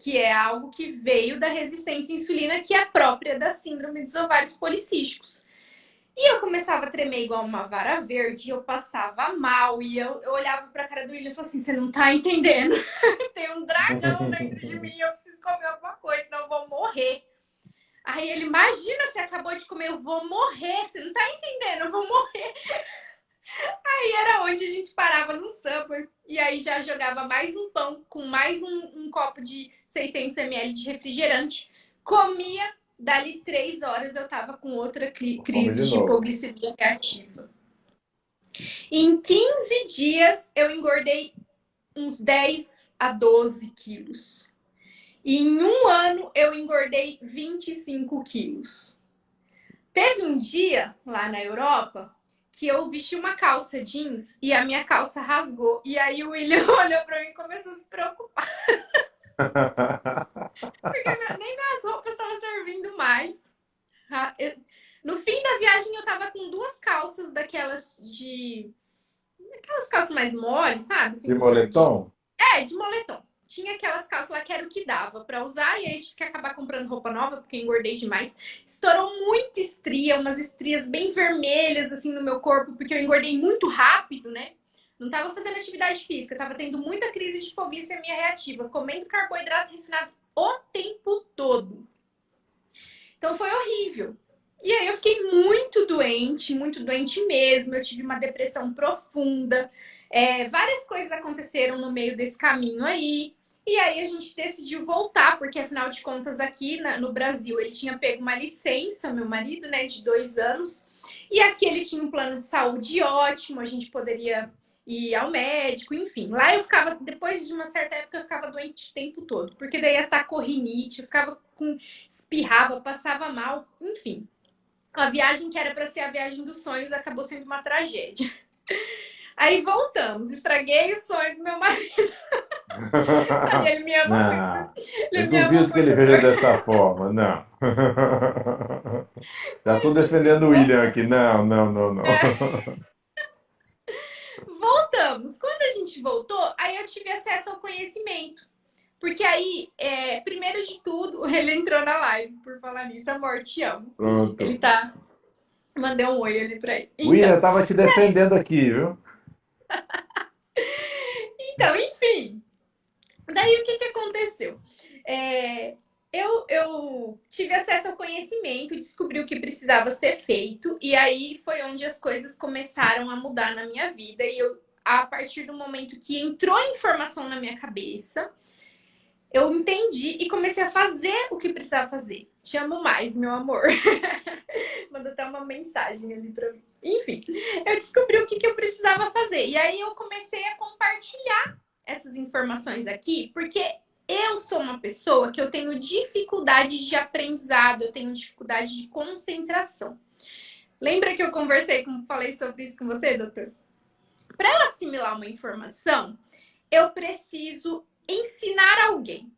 que é algo que veio da resistência à insulina, que é própria da síndrome dos ovários policísticos. E eu começava a tremer igual uma vara verde, eu passava mal, e eu olhava pra cara do William e falava assim, você não tá entendendo. Tem um dragão dentro de mim, eu preciso comer alguma coisa, senão eu vou morrer. Aí ele, imagina, você acabou de comer, eu vou morrer, você não tá entendendo, eu vou morrer. Aí era onde a gente parava no Subway, e aí já jogava mais um pão com mais um copo de 600 ml de refrigerante, comia, dali 3 horas eu tava com outra Come crise de de novo. hipoglicemia reativa. Em 15 dias eu engordei uns 10 a 12 quilos. E em um ano eu engordei 25 quilos. Teve um dia lá na Europa que eu vesti uma calça jeans e a minha calça rasgou. E aí o William olhou pra mim e começou a se preocupar. Porque nem minhas roupas estavam servindo mais. No fim da viagem eu tava com 2 calças daquelas de... Aquelas calças mais moles, sabe? De Assim, moletom? de moletom. Tinha aquelas calças lá que era o que dava pra usar, e aí tive que acabar comprando roupa nova, porque engordei demais. Estourou muita estria, umas estrias bem vermelhas, assim, no meu corpo, porque eu engordei muito rápido, né? Não tava fazendo atividade física, tava tendo muita crise de hipoglicemia reativa, comendo carboidrato refinado o tempo todo. Então foi horrível. E aí eu fiquei muito doente mesmo. Eu tive uma depressão profunda. Várias coisas aconteceram no meio desse caminho aí. E aí a gente decidiu voltar, porque afinal de contas aqui no Brasil ele tinha pego uma licença, meu marido, né, de 2 anos. E aqui ele tinha um plano de saúde ótimo, a gente poderia ir ao médico, enfim. Lá eu ficava, depois de uma certa época, eu ficava doente o tempo todo, porque daí atacou rinite, eu ficava com espirrava, passava mal, enfim. A viagem que era para ser a viagem dos sonhos acabou sendo uma tragédia. Aí voltamos, estraguei o sonho do meu marido. Ele me ama muito. Não, Ele eu me ama duvido que ele muito. veja dessa forma, não. Já estou Mas defendendo enfim, o William aqui. Não, não, não, não. voltamos. Quando a gente voltou, aí eu tive acesso ao conhecimento. Porque aí, primeiro de tudo, ele entrou na live, por falar nisso. Amor, te amo. Ele Pronto. tá. Mandei um oi ali pra ele. William, Então, estava te defendendo aqui, viu? Então, enfim. Daí, o que aconteceu? Eu tive acesso ao conhecimento, descobri o que precisava ser feito, e aí foi onde as coisas começaram a mudar na minha vida. E eu, a partir do momento que entrou a informação na minha cabeça, eu entendi e comecei a fazer o que precisava fazer. Te amo mais, meu amor. Mandou até uma mensagem ali pra mim. Enfim, eu descobri o que eu precisava fazer. E aí eu comecei a compartilhar essas informações aqui, porque eu sou uma pessoa que eu tenho dificuldade de aprendizado, eu tenho dificuldade de concentração. Lembra que eu falei sobre isso com você, doutor? Para eu assimilar uma informação, eu preciso ensinar alguém.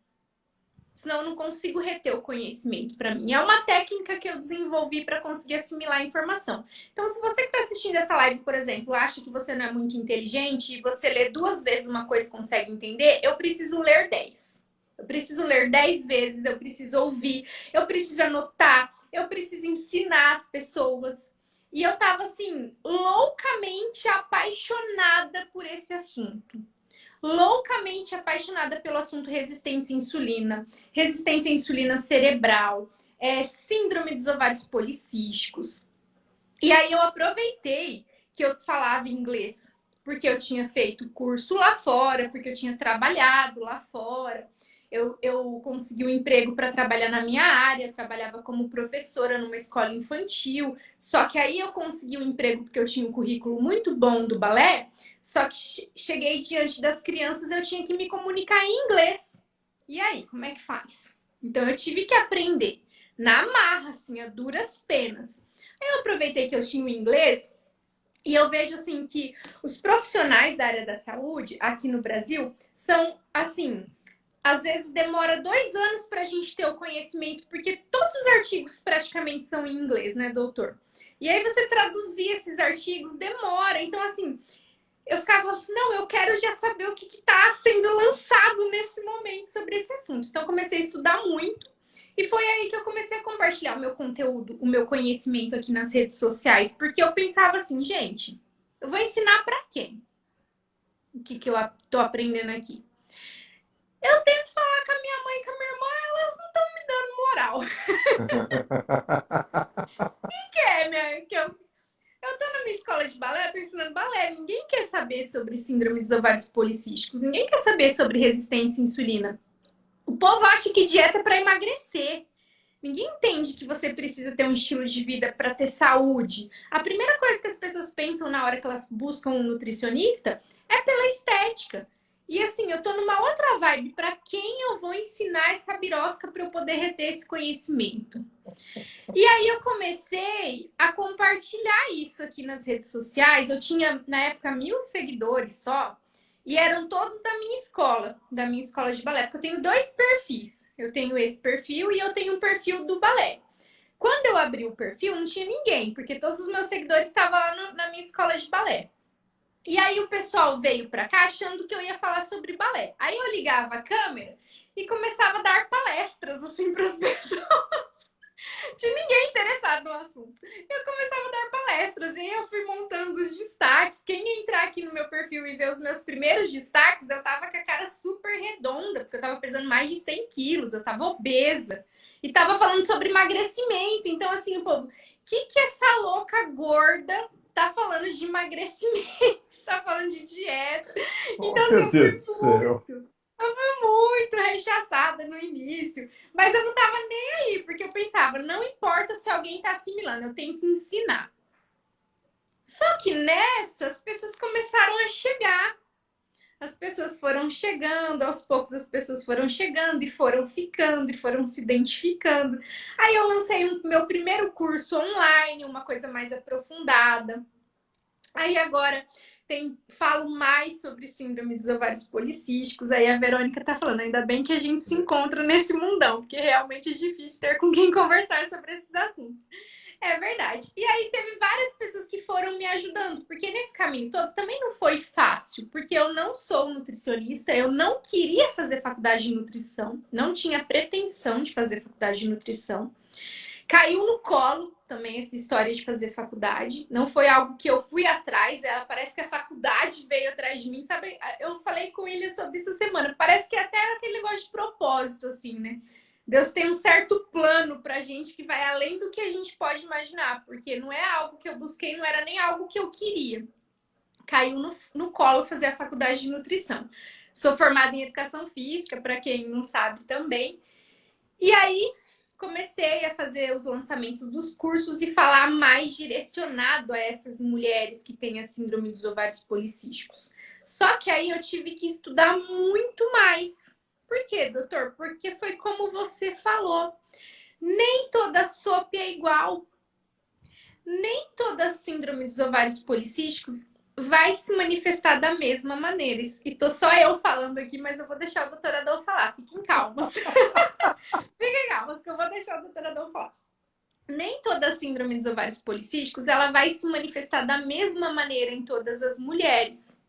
Senão eu não consigo reter o conhecimento para mim. É uma técnica que eu desenvolvi para conseguir assimilar a informação. Então, se você que está assistindo essa live, por exemplo, acha que você não é muito inteligente e você lê 2 vezes uma coisa e consegue entender, eu preciso ler 10. Eu preciso ler 10 vezes, eu preciso ouvir, eu preciso anotar, eu preciso ensinar as pessoas. E eu tava, assim, loucamente apaixonada por esse assunto. Loucamente apaixonada pelo assunto resistência à insulina cerebral, síndrome dos ovários policísticos. E aí eu aproveitei que eu falava inglês, porque eu tinha feito curso lá fora, porque eu tinha trabalhado lá fora. Eu consegui um emprego para trabalhar na minha área, eu trabalhava como professora numa escola infantil. Só que aí eu consegui um emprego porque eu tinha um currículo muito bom do balé. Só que cheguei diante das crianças, eu tinha que me comunicar em inglês. E aí, como é que faz? Então eu tive que aprender na marra, assim, a duras penas. Aí eu aproveitei que eu tinha o inglês e eu vejo assim que os profissionais da área da saúde aqui no Brasil são assim, às vezes demora 2 anos para a gente ter o conhecimento, porque todos os artigos praticamente são em inglês, né, doutor? E aí você traduzir esses artigos demora. Então, assim, eu ficava, não, eu quero já saber o que está sendo lançado nesse momento sobre esse assunto. Então, comecei a estudar muito. E foi aí que eu comecei a compartilhar o meu conteúdo, o meu conhecimento aqui nas redes sociais. Porque eu pensava assim, gente, eu vou ensinar para quem? O que eu tô aprendendo aqui? Eu tento falar com a minha mãe e com a minha irmã, elas não estão me dando moral. Quem quer, eu tô na minha escola de balé, eu tô ensinando balé. Ninguém quer saber sobre síndrome dos ovários policísticos. Ninguém quer saber sobre resistência à insulina. O povo acha que dieta é para emagrecer. Ninguém entende que você precisa ter um estilo de vida para ter saúde. A primeira coisa que as pessoas pensam na hora que elas buscam um nutricionista é pela estética. E assim, eu tô numa outra vibe. Para quem eu vou ensinar essa birosca para eu poder reter esse conhecimento? E aí eu comecei a compartilhar isso aqui nas redes sociais. Eu tinha, na época, 1.000 seguidores só. E eram todos da minha escola de balé. Porque eu tenho 2 perfis. Eu tenho esse perfil e eu tenho um perfil do balé. Quando eu abri o perfil, não tinha ninguém. Porque todos os meus seguidores estavam lá na minha escola de balé. E aí o pessoal veio pra cá achando que eu ia falar sobre balé. Aí eu ligava a câmera e começava a dar palestras, assim, para as pessoas. Tinha ninguém interessado no assunto. Eu começava a dar palestras e eu fui montando os destaques. Quem entrar aqui no meu perfil e ver os meus primeiros destaques, eu tava com a cara super redonda, porque eu tava pesando mais de 100 quilos, eu tava obesa. E tava falando sobre emagrecimento. Então, assim, o povo, que essa louca gorda tá falando de emagrecimento? Tá falando de dieta? Então, assim, Meu Deus do céu. eu fui muito rechaçada no início, mas eu não tava nem aí, porque eu pensava, não importa se alguém tá assimilando, eu tenho que ensinar. Só que nessa, as pessoas começaram a chegar. As pessoas foram chegando, aos poucos as pessoas foram chegando e foram ficando e foram se identificando. Aí eu lancei meu primeiro curso online, uma coisa mais aprofundada. Aí agora falo mais sobre síndrome dos ovários policísticos. Aí a Verônica tá falando, ainda bem que a gente se encontra nesse mundão, porque realmente é difícil ter com quem conversar sobre esses assuntos. É verdade. E aí teve várias pessoas que foram me ajudando, porque nesse caminho todo também não foi fácil, porque eu não sou nutricionista, eu não queria fazer faculdade de nutrição, não tinha pretensão de fazer faculdade de nutrição. Caiu no colo também essa história de fazer faculdade. Não foi algo que eu fui atrás. Parece que a faculdade veio atrás de mim. Sabe? Eu falei com ele sobre isso essa semana. Parece que até era aquele negócio de propósito, assim, né? Deus tem um certo plano pra gente que vai além do que a gente pode imaginar. Porque não é algo que eu busquei, não era nem algo que eu queria. Caiu no colo fazer a faculdade de nutrição. Sou formada em educação física, para quem não sabe também. E aí comecei a fazer os lançamentos dos cursos e falar mais direcionado a essas mulheres que têm a síndrome dos ovários policísticos. Só que aí eu tive que estudar muito mais. Por quê, doutor? Porque foi como você falou. Nem toda SOP é igual. Nem toda síndrome dos ovários policísticos vai se manifestar da mesma maneira. E tô só eu falando aqui, mas eu vou deixar o doutor Adão falar. Fiquem calmos. Fiquem calmos, que eu vou deixar o doutor Adão falar. Nem toda síndrome dos ovários policísticos ela vai se manifestar da mesma maneira em todas as mulheres.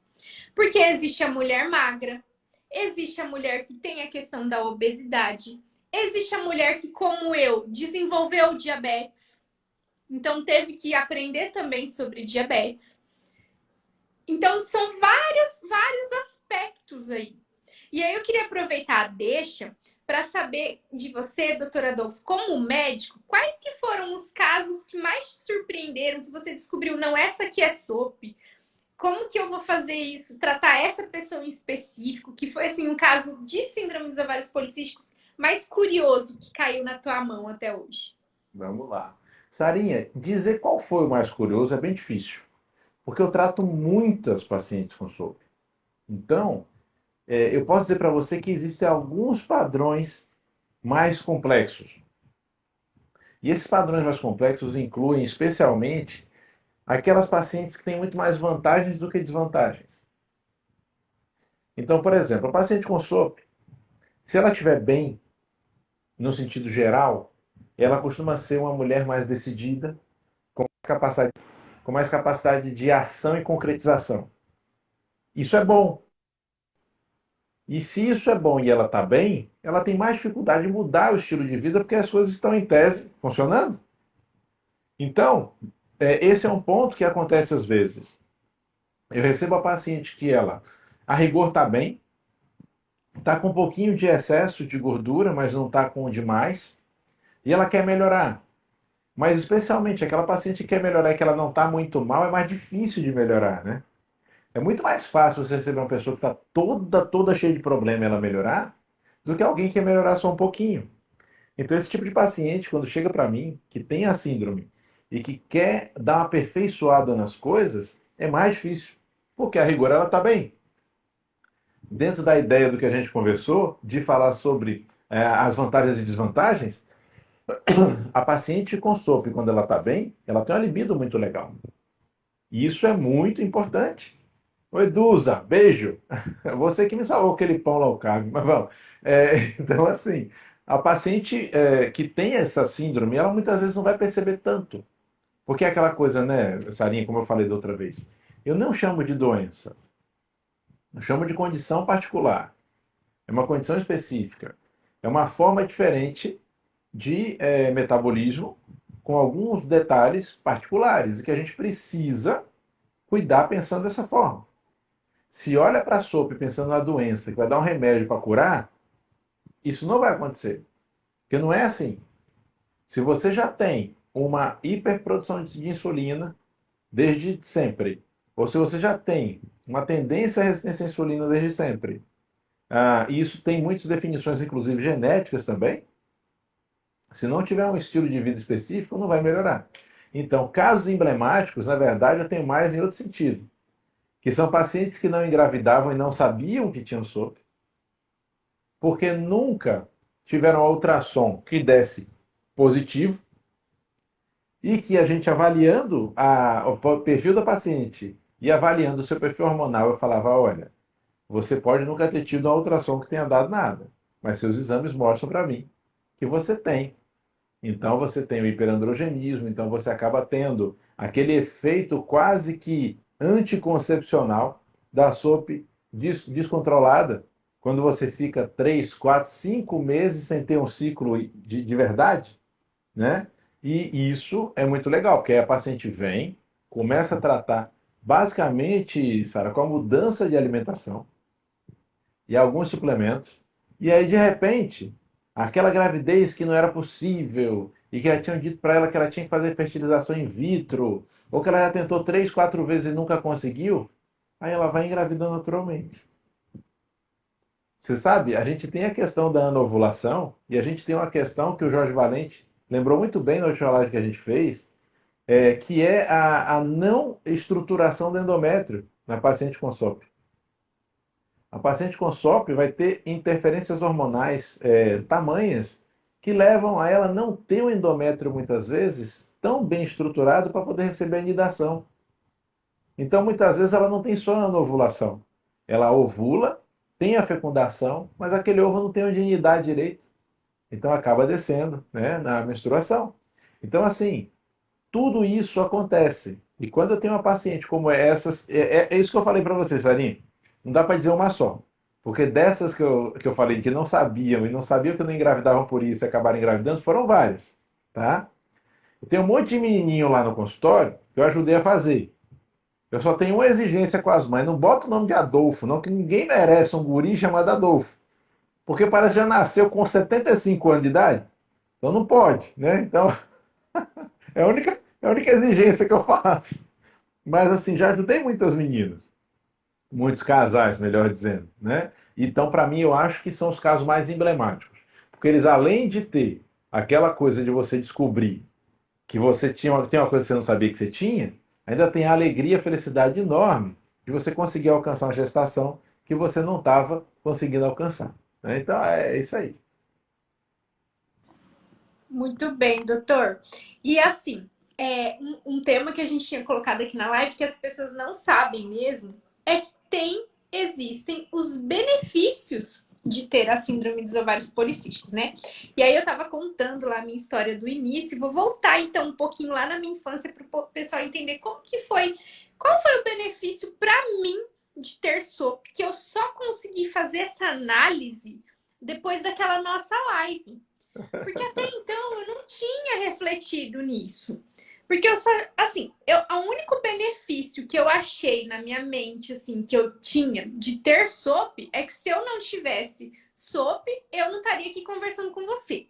Porque existe a mulher magra, existe a mulher que tem a questão da obesidade, existe a mulher que, como eu, desenvolveu diabetes. Então, teve que aprender também sobre diabetes. Então, são vários aspectos aí. E aí, eu queria aproveitar a deixa para saber de você, doutor Adolfo, como médico, quais que foram os casos que mais te surpreenderam, que você descobriu, não, essa aqui é SOP. Como que eu vou fazer isso? Tratar essa pessoa em específico, que foi, assim, um caso de síndrome dos ovários policísticos mais curioso que caiu na tua mão até hoje. Vamos lá. Sarinha, dizer qual foi o mais curioso é bem difícil, porque eu trato muitas pacientes com SOP. Então, eu posso dizer para você que existem alguns padrões mais complexos. E esses padrões mais complexos incluem, especialmente, aquelas pacientes que têm muito mais vantagens do que desvantagens. Então, por exemplo, a paciente com SOP, se ela estiver bem, no sentido geral, ela costuma ser uma mulher mais decidida, com mais capacidade de ação e concretização. Isso é bom. E se isso é bom e ela está bem, ela tem mais dificuldade de mudar o estilo de vida porque as coisas estão em tese funcionando. Então, esse é um ponto que acontece às vezes. Eu recebo a paciente que ela, a rigor, está bem, está com um pouquinho de excesso de gordura, mas não está com demais, e ela quer melhorar. Mas especialmente aquela paciente que quer melhorar e que ela não está muito mal, é mais difícil de melhorar, né? É muito mais fácil você receber uma pessoa que está toda cheia de problema e ela melhorar, do que alguém que quer melhorar só um pouquinho. Então, esse tipo de paciente, quando chega para mim, que tem a síndrome e que quer dar uma aperfeiçoada nas coisas, é mais difícil. Porque a rigor ela está bem. Dentro da ideia do que a gente conversou, de falar sobre as vantagens e desvantagens, a paciente com SOP, quando ela está bem, ela tem uma libido muito legal. E isso é muito importante. Oi, Duza, beijo. Você que me salvou aquele pão low carb, mas vamos. Então, assim, a paciente que tem essa síndrome, ela muitas vezes não vai perceber tanto. Porque é aquela coisa, né, Sarinha, como eu falei da outra vez. Eu não chamo de doença. Eu chamo de condição particular. É uma condição específica. É uma forma diferente de metabolismo com alguns detalhes particulares e que a gente precisa cuidar pensando dessa forma. Se olha para a sopa pensando na doença, que vai dar um remédio para curar, isso não vai acontecer. Porque não é assim. Se você já tem uma hiperprodução de insulina desde sempre, ou se você já tem uma tendência à resistência à insulina desde sempre, e isso tem muitas definições, inclusive genéticas também, se não tiver um estilo de vida específico, não vai melhorar. Então, casos emblemáticos, na verdade, eu tenho mais em outro sentido, que são pacientes que não engravidavam e não sabiam que tinham SOP, porque nunca tiveram ultrassom que desse positivo, e que a gente avaliando o perfil da paciente e avaliando o seu perfil hormonal, eu falava, olha, você pode nunca ter tido uma ultrassom que tenha dado nada, mas seus exames mostram para mim que você tem. Então você tem o hiperandrogenismo, então você acaba tendo aquele efeito quase que anticoncepcional da SOP descontrolada, quando você fica 3, 4, 5 meses sem ter um ciclo de verdade, né? E isso é muito legal, porque aí a paciente vem, começa a tratar basicamente, Sara, com a mudança de alimentação e alguns suplementos, e aí de repente, aquela gravidez que não era possível e que já tinham dito para ela que ela tinha que fazer fertilização in vitro, ou que ela já tentou 3, 4 vezes e nunca conseguiu, aí ela vai engravidando naturalmente. Você sabe, a gente tem a questão da anovulação e a gente tem uma questão que o Jorge Valente lembrou muito bem na última live que a gente fez, que é a não estruturação do endométrio na paciente com SOP. A paciente com SOP vai ter interferências hormonais tamanhas que levam a ela não ter o endométrio, muitas vezes, tão bem estruturado para poder receber a inidação. Então, muitas vezes, ela não tem só a ovulação. Ela ovula, tem a fecundação, mas aquele ovo não tem onde inidar direito. Então, acaba descendo, né, na menstruação. Então, assim, tudo isso acontece. E quando eu tenho uma paciente como essas, é isso que eu falei para você, Sarinho. Não dá para dizer uma só. Porque dessas que eu falei que não sabiam e não sabiam que não engravidavam por isso e acabaram engravidando, foram várias. Tá? Eu tenho um monte de menininho lá no consultório que eu ajudei a fazer. Eu só tenho uma exigência com as mães. Não bota o nome de Adolfo, não, que ninguém merece um guri chamado Adolfo. Porque parece que já nasceu com 75 anos de idade. Então não pode, né? Então, é a única exigência que eu faço. Mas assim, já ajudei muitas meninas, muitos casais, melhor dizendo, né? Então, para mim, eu acho que são os casos mais emblemáticos, porque eles, além de ter aquela coisa de você descobrir que você tem uma coisa que você não sabia que você tinha, ainda tem a alegria, a felicidade enorme de você conseguir alcançar uma gestação que você não estava conseguindo alcançar, né? Então, é isso aí. Muito bem, doutor. E assim, um tema que a gente tinha colocado aqui na live que as pessoas não sabem mesmo é que existem os benefícios de ter a síndrome dos ovários policísticos, né? E aí eu tava contando lá a minha história do início, vou voltar então um pouquinho lá na minha infância para o pessoal entender como que foi, qual foi o benefício para mim de ter SOP, que eu só consegui fazer essa análise depois daquela nossa live. Porque até então eu não tinha refletido nisso. Porque eu só, assim, o único benefício que eu achei na minha mente, assim, que eu tinha de ter SOP é que se eu não tivesse SOP, eu não estaria aqui conversando com você.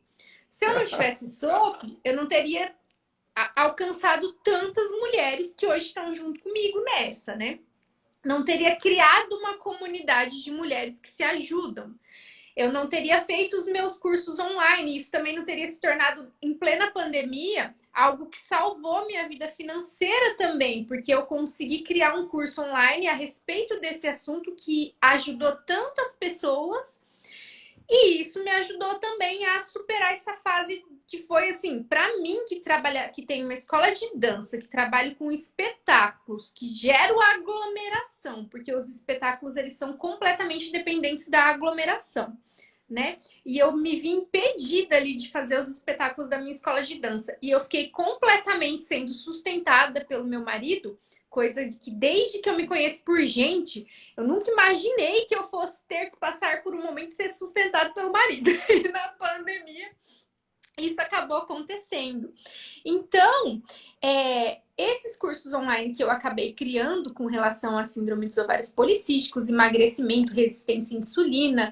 Se eu não tivesse SOP, eu não teria alcançado tantas mulheres que hoje estão junto comigo nessa, né? Não teria criado uma comunidade de mulheres que se ajudam. Eu não teria feito os meus cursos online. Isso também não teria se tornado, em plena pandemia, algo que salvou minha vida financeira também, porque eu consegui criar um curso online a respeito desse assunto que ajudou tantas pessoas. E isso me ajudou também a superar essa fase que foi assim, para mim que tem uma escola de dança, que trabalho com espetáculos, que geram aglomeração, porque os espetáculos eles são completamente dependentes da aglomeração, né? E eu me vi impedida ali de fazer os espetáculos da minha escola de dança. E eu fiquei completamente sendo sustentada pelo meu marido, coisa que desde que eu me conheço por gente, eu nunca imaginei que eu fosse ter que passar por um momento de ser sustentado pelo marido. E na pandemia, isso acabou acontecendo. Então, esses cursos online que eu acabei criando com relação à síndrome dos ovários policísticos, emagrecimento, resistência à insulina,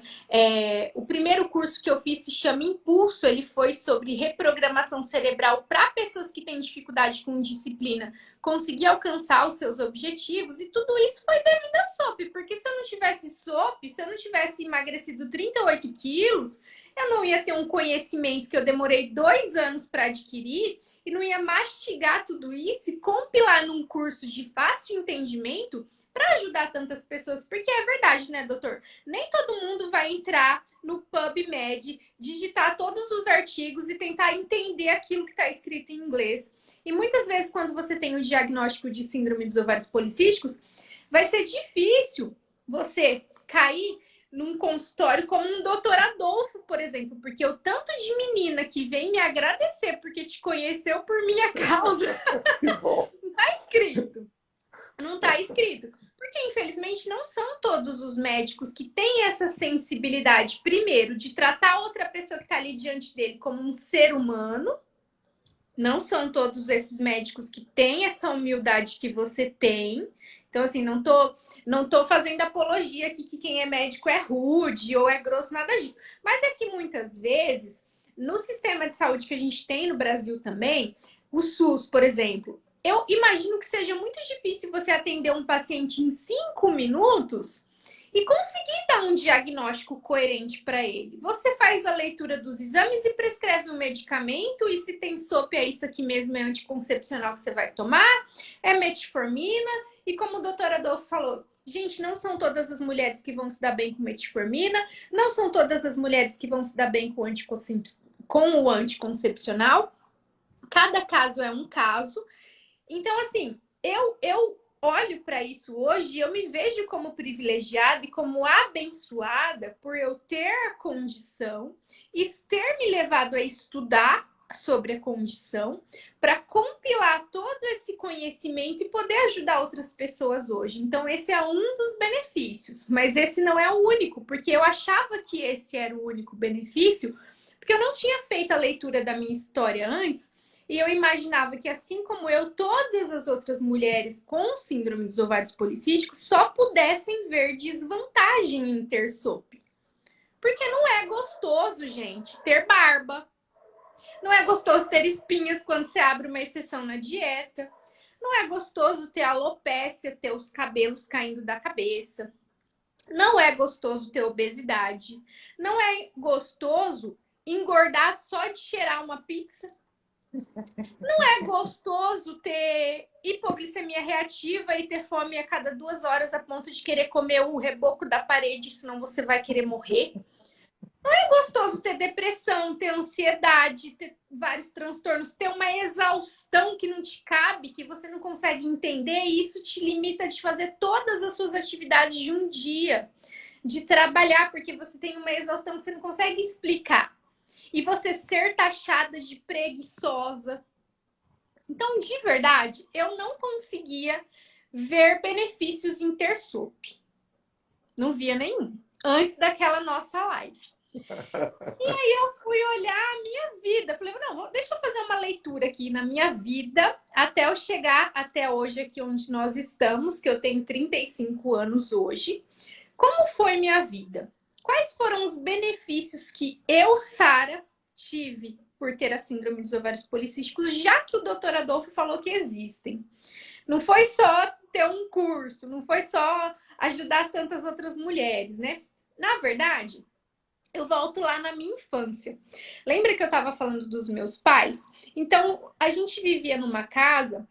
o primeiro curso que eu fiz se chama Impulso, ele foi sobre reprogramação cerebral para pessoas que têm dificuldade com disciplina conseguir alcançar os seus objetivos, e tudo isso foi devido à SOP, porque se eu não tivesse SOP, se eu não tivesse emagrecido 38 quilos, eu não ia ter um conhecimento que eu demorei 2 anos para adquirir e não ia mastigar tudo isso e compilar num curso de fácil entendimento para ajudar tantas pessoas. Porque é verdade, né, doutor? Nem todo mundo vai entrar no PubMed, digitar todos os artigos e tentar entender aquilo que está escrito em inglês. E muitas vezes, quando você tem o diagnóstico de síndrome dos ovários policísticos, vai ser difícil você cair num consultório como um doutor Adolfo, por exemplo, porque o tanto de menina que vem me agradecer porque te conheceu por minha causa não tá escrito. Não tá escrito. Porque, infelizmente, não são todos os médicos que têm essa sensibilidade, primeiro, de tratar outra pessoa que tá ali diante dele como um ser humano, Não são todos esses médicos que têm essa humildade que você tem. Então, assim, não tô fazendo apologia aqui que quem é médico é rude ou é grosso, nada disso. Mas é que muitas vezes, no sistema de saúde que a gente tem no Brasil também, o SUS, por exemplo, eu imagino que seja muito difícil você atender um paciente em 5 minutos e conseguir dar um diagnóstico coerente para ele. Você faz a leitura dos exames e prescreve um medicamento, e se tem SOP, é isso aqui mesmo, é anticoncepcional que você vai tomar, é metformina, e como o doutor Adolfo falou, gente, não são todas as mulheres que vão se dar bem com metformina, não são todas as mulheres que vão se dar bem com o anticoncepcional, cada caso é um caso. Então, assim, eu olho para isso hoje e eu me vejo como privilegiada e como abençoada por eu ter a condição, isso ter me levado a estudar sobre a condição, para compilar todo esse conhecimento e poder ajudar outras pessoas hoje. Então, esse é um dos benefícios, mas esse não é o único, porque eu achava que esse era o único benefício, porque eu não tinha feito a leitura da minha história antes. E eu imaginava que, assim como eu, todas as outras mulheres com síndrome dos ovários policísticos só pudessem ver desvantagem em ter SOP. Porque não é gostoso, gente, ter barba. Não é gostoso ter espinhas quando você abre uma exceção na dieta. Não é gostoso ter alopécia, ter os cabelos caindo da cabeça. Não é gostoso ter obesidade. Não é gostoso engordar só de cheirar uma pizza. Não é gostoso ter hipoglicemia reativa e ter fome a cada 2 horas a ponto de querer comer o reboco da parede, senão você vai querer morrer. Não é gostoso ter depressão, ter ansiedade, ter vários transtornos, ter uma exaustão que não te cabe, que você não consegue entender, e isso te limita de fazer todas as suas atividades de um dia, de trabalhar, porque você tem uma exaustão que você não consegue explicar. E você ser taxada de preguiçosa. Então, de verdade, eu não conseguia ver benefícios em ter SOP. Não via nenhum. Antes daquela nossa live. E aí eu fui olhar a minha vida. Falei, não, deixa eu fazer uma leitura aqui na minha vida até eu chegar até hoje aqui onde nós estamos, que eu tenho 35 anos hoje. Como foi minha vida? Quais foram os benefícios que eu, Sara, tive por ter a síndrome dos ovários policísticos, já que o doutor Adolfo falou que existem? Não foi só ter um curso, não foi só ajudar tantas outras mulheres, né? Na verdade, eu volto lá na minha infância. Lembra que eu estava falando dos meus pais? Então, a gente vivia numa casa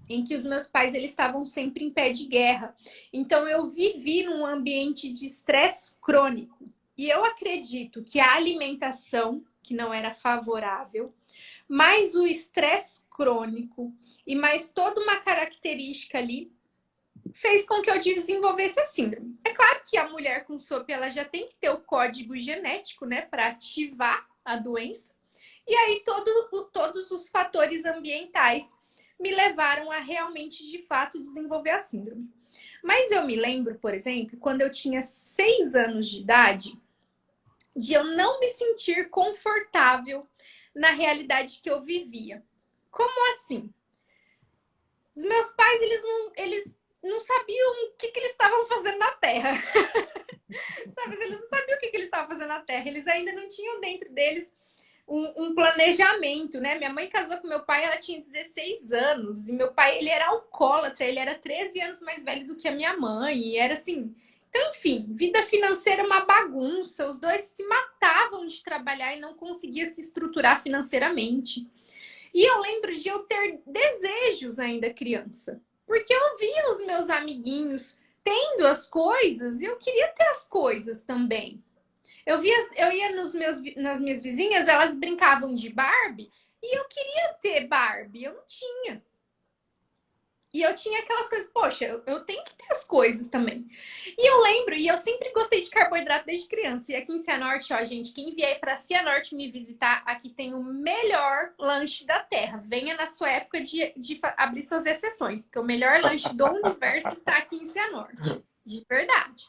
em que os meus pais eles estavam sempre em pé de guerra. Então, eu vivi num ambiente de estresse crônico. E eu acredito que a alimentação, que não era favorável, mais o estresse crônico e mais toda uma característica ali fez com que eu desenvolvesse a síndrome. É claro que a mulher com SOP ela já tem que ter o código genético, né, para ativar a doença. E aí todos os fatores ambientais me levaram a realmente, de fato, desenvolver a síndrome. Mas eu me lembro, por exemplo, quando eu tinha 6 anos de idade, de eu não me sentir confortável na realidade que eu vivia. Como assim? Os meus pais, eles não sabiam o que eles estavam fazendo na Terra. Sabe? Eles não sabiam o que eles estavam fazendo na Terra. Eles ainda não tinham dentro deles um planejamento, né? Minha mãe casou com meu pai, ela tinha 16 anos. E meu pai, ele era alcoólatra. Ele era 13 anos mais velho do que a minha mãe. E era assim... Então, enfim, vida financeira é uma bagunça. Os dois se matavam de trabalhar e não conseguiam se estruturar financeiramente. E eu lembro de eu ter desejos ainda criança. Porque eu via os meus amiguinhos tendo as coisas e eu queria ter as coisas também. Eu ia nas minhas vizinhas, elas brincavam de Barbie e eu queria ter Barbie, eu não tinha. E eu tinha aquelas coisas, poxa, eu tenho que ter as coisas também. E eu lembro, e eu sempre gostei de carboidrato desde criança. E aqui em Cianorte, ó, gente, quem vier para Cianorte me visitar, aqui tem o melhor lanche da Terra. Venha na sua época de abrir suas exceções, porque o melhor lanche do universo está aqui em Cianorte. De verdade.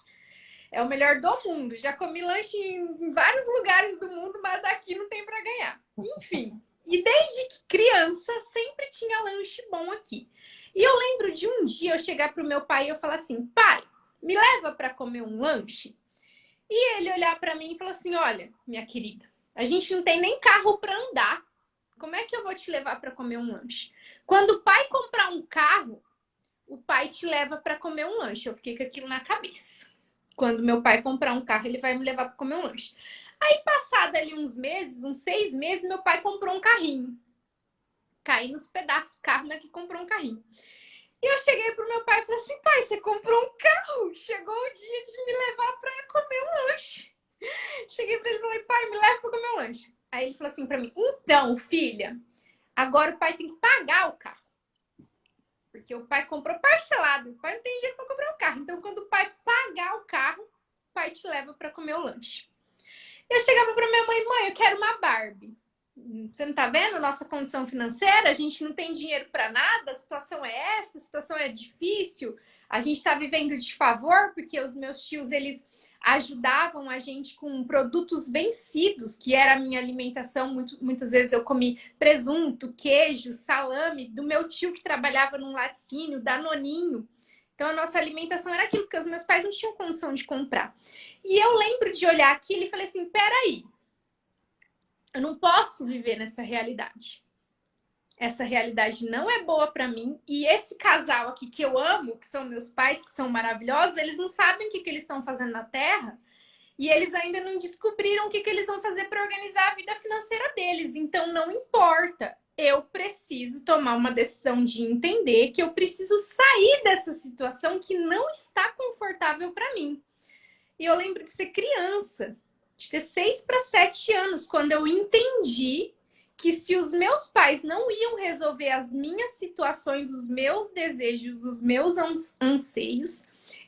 É o melhor do mundo. Já comi lanche em vários lugares do mundo, mas daqui não tem para ganhar. Enfim. E desde que criança, sempre tinha lanche bom aqui. E eu lembro de um dia eu chegar pro meu pai e eu falar assim: pai, me leva para comer um lanche? E ele olhar para mim e falar assim: olha, minha querida, a gente não tem nem carro para andar. Como é que eu vou te levar para comer um lanche? Quando o pai comprar um carro, o pai te leva para comer um lanche. Eu fiquei com aquilo na cabeça. Quando meu pai comprar um carro, ele vai me levar para comer um lanche. Aí, passado ali uns meses, uns 6 meses, meu pai comprou um carrinho. Caí nos pedaços do carro, mas ele comprou um carrinho. E eu cheguei pro meu pai e falei assim: pai, você comprou um carro? Chegou o dia de me levar para comer um lanche. Cheguei pra ele e falei: pai, me leva para comer um lanche. Aí ele falou assim para mim: então, filha, agora o pai tem que pagar o carro. Porque o pai comprou parcelado. O pai não tem dinheiro para comprar o carro. Então, quando o pai pagar o carro, o pai te leva para comer o lanche. Eu chegava para minha mãe: mãe, eu quero uma Barbie. Você não tá vendo a nossa condição financeira? A gente não tem dinheiro para nada, a situação é essa, a situação é difícil, a gente está vivendo de favor, porque os meus tios, eles ajudavam a gente com produtos vencidos, que era a minha alimentação. Muitas vezes eu comi presunto, queijo, salame, do meu tio que trabalhava num laticínio, danoninho. Então a nossa alimentação era aquilo, porque os meus pais não tinham condição de comprar. E eu lembro de olhar aquilo e falei assim: peraí, eu não posso viver nessa realidade. Essa realidade não é boa para mim. E esse casal aqui que eu amo, que são meus pais, que são maravilhosos, eles não sabem o que eles estão fazendo na Terra. E eles ainda não descobriram o que eles vão fazer para organizar a vida financeira deles. Então não importa. Eu preciso tomar uma decisão de entender que eu preciso sair dessa situação que não está confortável para mim. E eu lembro de ser criança, de ter 6 para 7 anos, quando eu entendi que se os meus pais não iam resolver as minhas situações, os meus desejos, os meus anseios,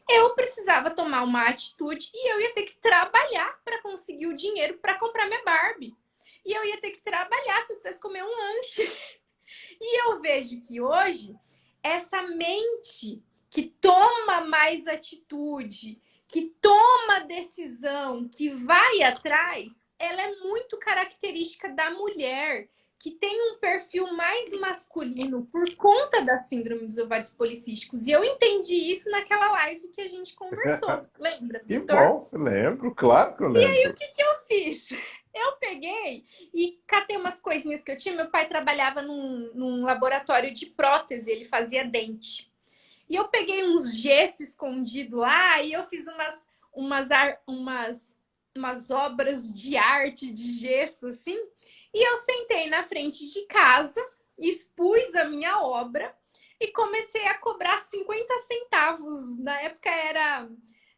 eu precisava tomar uma atitude e eu ia ter que trabalhar para conseguir o dinheiro para comprar minha Barbie. E eu ia ter que trabalhar se eu quisesse comer um lanche. E eu vejo que hoje, essa mente que toma mais atitude, que toma decisão, que vai atrás, ela é muito característica da mulher, que tem um perfil mais masculino por conta da síndrome dos ovários policísticos. E eu entendi isso naquela live que a gente conversou. Lembra, Que doutor? bom, eu lembro, claro que eu E aí, o lembro. que que eu fiz? Eu peguei e catei umas coisinhas que eu tinha. Meu pai trabalhava num laboratório de prótese, ele fazia dente. E eu peguei uns gesso escondido lá e eu fiz umas obras de arte de gesso, assim. E eu sentei na frente de casa, expus a minha obra e comecei a cobrar 50 centavos. Na época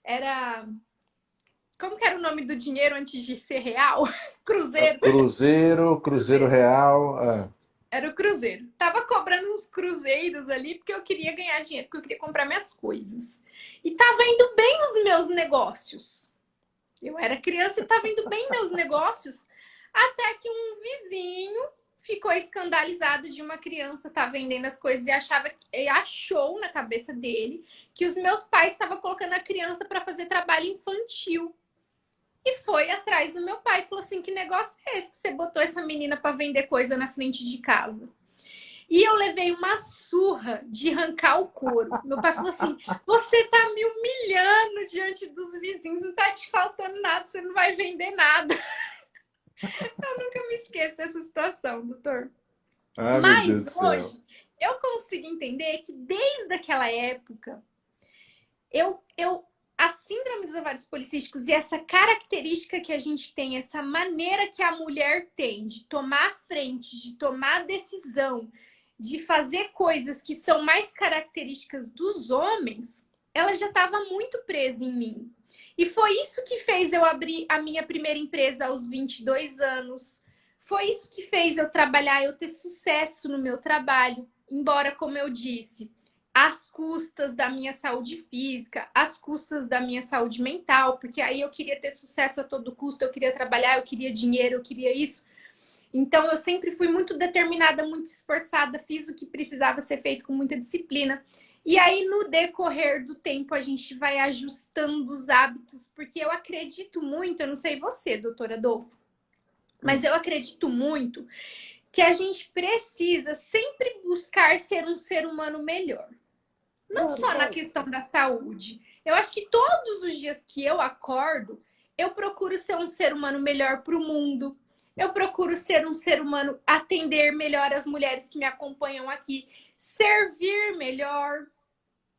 era como que era o nome do dinheiro antes de ser real? Cruzeiro. Cruzeiro, Cruzeiro Cruzeiro. Real. Era o Cruzeiro. Tava cobrando uns cruzeiros ali porque eu queria ganhar dinheiro, porque eu queria comprar minhas coisas. E tava indo bem os meus negócios. Eu era criança e tava indo bem meus negócios, até que um vizinho ficou escandalizado de uma criança estar vendendo as coisas e achou na cabeça dele que os meus pais estavam colocando a criança para fazer trabalho infantil. E foi atrás do meu pai e falou assim: que negócio é esse que você botou essa menina para vender coisa na frente de casa? E eu levei uma surra de arrancar o couro. Meu pai falou assim: você tá me humilhando diante dos vizinhos, não tá te faltando nada, você não vai vender nada. Eu nunca me esqueço dessa situação, doutor. Meu Deus Mas do céu. hoje eu consigo entender que desde aquela época eu a síndrome dos ovários policísticos e essa característica que a gente tem, essa maneira que a mulher tem de tomar frente, de tomar decisão, de fazer coisas que são mais características dos homens, ela já estava muito presa em mim. E foi isso que fez eu abrir a minha primeira empresa aos 22 anos. Foi isso que fez eu trabalhar, eu ter sucesso no meu trabalho. Embora, como eu disse, às custas da minha saúde física, às custas da minha saúde mental, porque aí eu queria ter sucesso a todo custo, eu queria trabalhar, eu queria dinheiro, eu queria isso. Então eu sempre fui muito determinada, muito esforçada, fiz o que precisava ser feito com muita disciplina. E aí, no decorrer do tempo, a gente vai ajustando os hábitos, porque eu acredito muito, eu não sei você, doutora Adolfo, mas eu acredito muito que a gente precisa sempre buscar ser um ser humano melhor. Não só na questão da saúde. Eu acho que todos os dias que eu acordo, eu procuro ser um ser humano melhor para o mundo. Eu procuro ser um ser humano, atender melhor as mulheres que me acompanham aqui, servir melhor,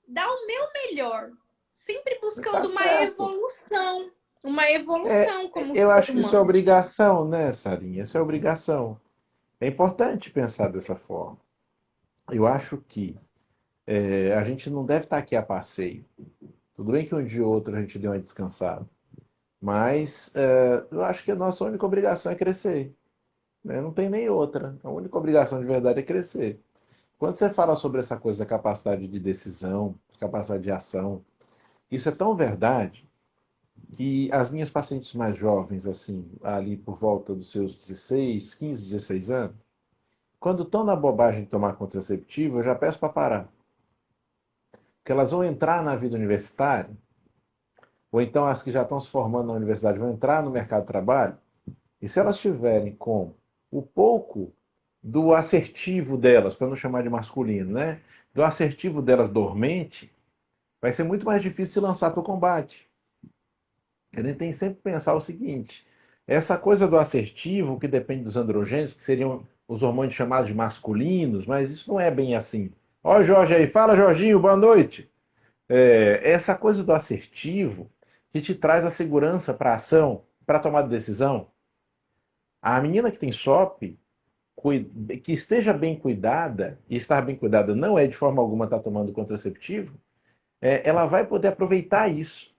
dar o meu melhor, sempre Tá buscando certo. uma É, evolução como eu ser acho que isso é humano. obrigação, né, Sarinha? Isso é obrigação. É importante pensar dessa forma. Eu acho que a gente não deve estar aqui a passeio. Tudo bem que um dia ou outro a gente deu uma descansada, mas eu acho que a nossa única obrigação é crescer, né? Não tem nem outra. A única obrigação de verdade é crescer. Quando você fala sobre essa coisa da capacidade de decisão, capacidade de ação, isso é tão verdade que as minhas pacientes mais jovens, assim, ali por volta dos seus 16, 15, 16 anos, quando estão na bobagem de tomar contraceptivo, eu já peço para parar. Porque elas vão entrar na vida universitária, ou então as que já estão se formando na universidade vão entrar no mercado de trabalho, e se elas tiverem com o pouco do assertivo delas, para não chamar de masculino, né? Do assertivo delas dormente, vai ser muito mais difícil se lançar para o combate. A gente tem que sempre pensar o seguinte: essa coisa do assertivo, que depende dos androgênios, que seriam os hormônios chamados de masculinos, mas isso não é bem assim. Ó, o Jorge aí, fala Jorginho, boa noite. Essa coisa do assertivo que te traz a segurança para a ação, para tomar decisão. A menina que tem SOP, que esteja bem cuidada, e estar bem cuidada não é de forma alguma estar tomando contraceptivo, ela vai poder aproveitar isso.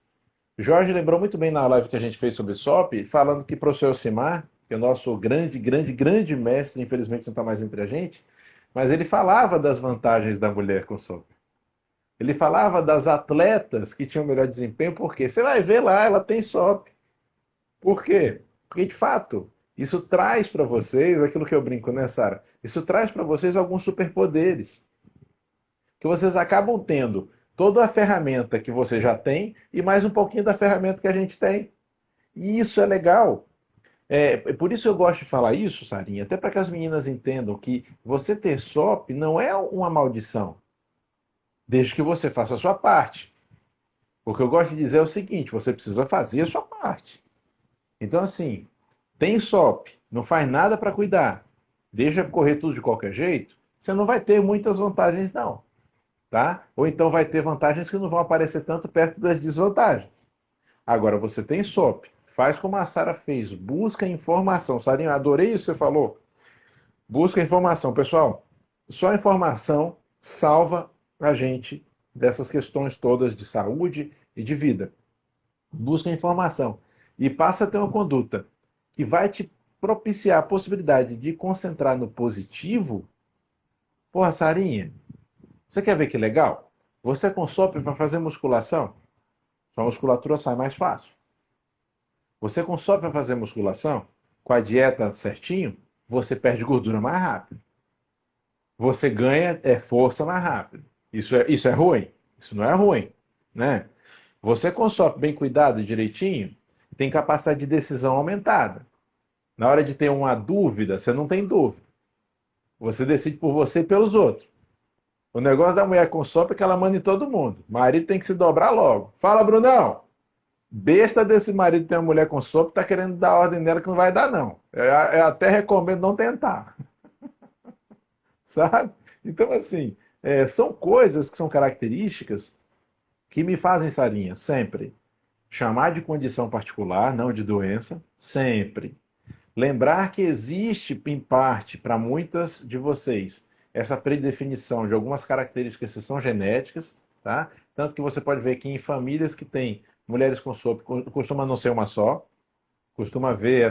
Jorge lembrou muito bem na live que a gente fez sobre SOP, falando que o professor Elcimar, que é o nosso grande, grande, grande mestre, infelizmente não está mais entre a gente, mas ele falava das vantagens da mulher com SOP. Ele falava das atletas que tinham melhor desempenho, porque você vai ver lá, ela tem SOP. Por quê? Porque, de fato, isso traz para vocês, aquilo que eu brinco, né, Sara? Isso traz para vocês alguns superpoderes. Que vocês acabam tendo toda a ferramenta que você já tem e mais um pouquinho da ferramenta que a gente tem. E isso é legal. Por isso eu gosto de falar isso, Sarinha, até para que as meninas entendam que você ter SOP não é uma maldição, desde que você faça a sua parte. Porque eu gosto de dizer o seguinte: você precisa fazer a sua parte. Então, assim, tem SOP, não faz nada para cuidar, deixa correr tudo de qualquer jeito, você não vai ter muitas vantagens, não. Tá? Ou então vai ter vantagens que não vão aparecer tanto perto das desvantagens. Agora, você tem SOP, faz como a Sara fez, busca informação. Sarinha, adorei isso que você falou. Busca informação. Pessoal, só informação salva a gente dessas questões todas de saúde e de vida. Busca informação e passa a ter uma conduta que vai te propiciar a possibilidade de concentrar no positivo. Porra, Sarinha, você quer ver que legal? Você com SOP para fazer musculação, sua musculatura sai mais fácil. Você com SOP para fazer musculação, com a dieta certinho, você perde gordura mais rápido. Você ganha força mais rápido. Isso é ruim? Isso não é ruim, né? Você com SOP bem cuidado e direitinho, tem capacidade de decisão aumentada. Na hora de ter uma dúvida, você não tem dúvida. Você decide por você e pelos outros. O negócio da mulher com SOP é que ela manda em todo mundo. O marido tem que se dobrar logo. Fala, Brunão! Besta desse marido ter uma mulher com SOP, tá querendo dar ordem nela que não vai dar, não. Eu até recomendo não tentar. Sabe? Então, assim, são coisas que são características que me fazem, Sarinha, sempre chamar de condição particular, não de doença, sempre. Lembrar que existe, em parte, para muitas de vocês, essa predefinição de algumas características que são genéticas, tá? Tanto que você pode ver que em famílias que têm mulheres com SOP, costuma não ser uma só, costuma ver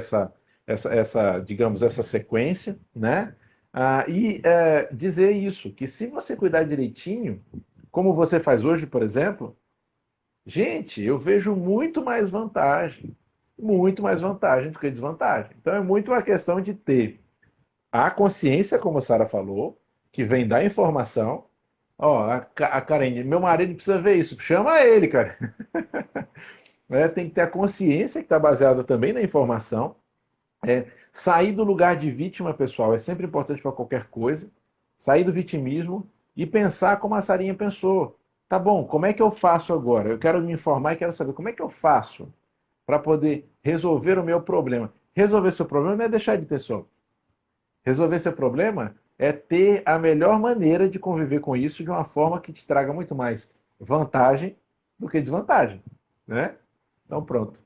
digamos, essa sequência, né? Dizer isso, que se você cuidar direitinho, como você faz hoje, por exemplo, gente, eu vejo muito mais vantagem do que desvantagem. Então é muito uma questão de ter a consciência, como a Sara falou, que vem da informação. Ó, a Karen, meu marido precisa ver isso, chama ele, cara. Tem que ter a consciência que está baseada também na informação. Sair do lugar de vítima, pessoal, é sempre importante para qualquer coisa. Sair do vitimismo e pensar como a Sarinha pensou. Tá bom, como é que eu faço agora? Eu quero me informar e quero saber como é que eu faço para poder resolver o meu problema. Resolver seu problema não é deixar de ter sono. Resolver seu problema é ter a melhor maneira de conviver com isso de uma forma que te traga muito mais vantagem do que desvantagem, né? Então pronto.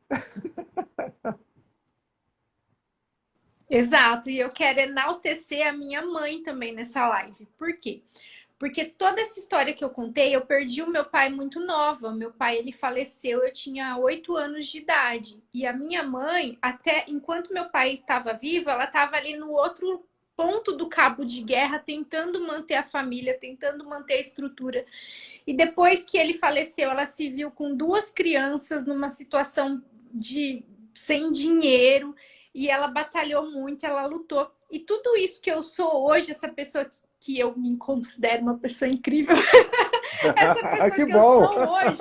Exato, e eu quero enaltecer a minha mãe também nessa live. Por quê? Porque toda essa história que eu contei, eu perdi o meu pai muito nova. Meu pai, ele faleceu, eu tinha 8 anos de idade. E a minha mãe, até enquanto meu pai estava vivo, ela estava ali no outro ponto do cabo de guerra, tentando manter a família, tentando manter a estrutura. E depois que ele faleceu, ela se viu com 2 crianças numa situação de sem dinheiro, e ela batalhou muito, ela lutou. E tudo isso que eu sou hoje, essa pessoa que eu me considero uma pessoa incrível, essa pessoa Que que eu bom! sou hoje,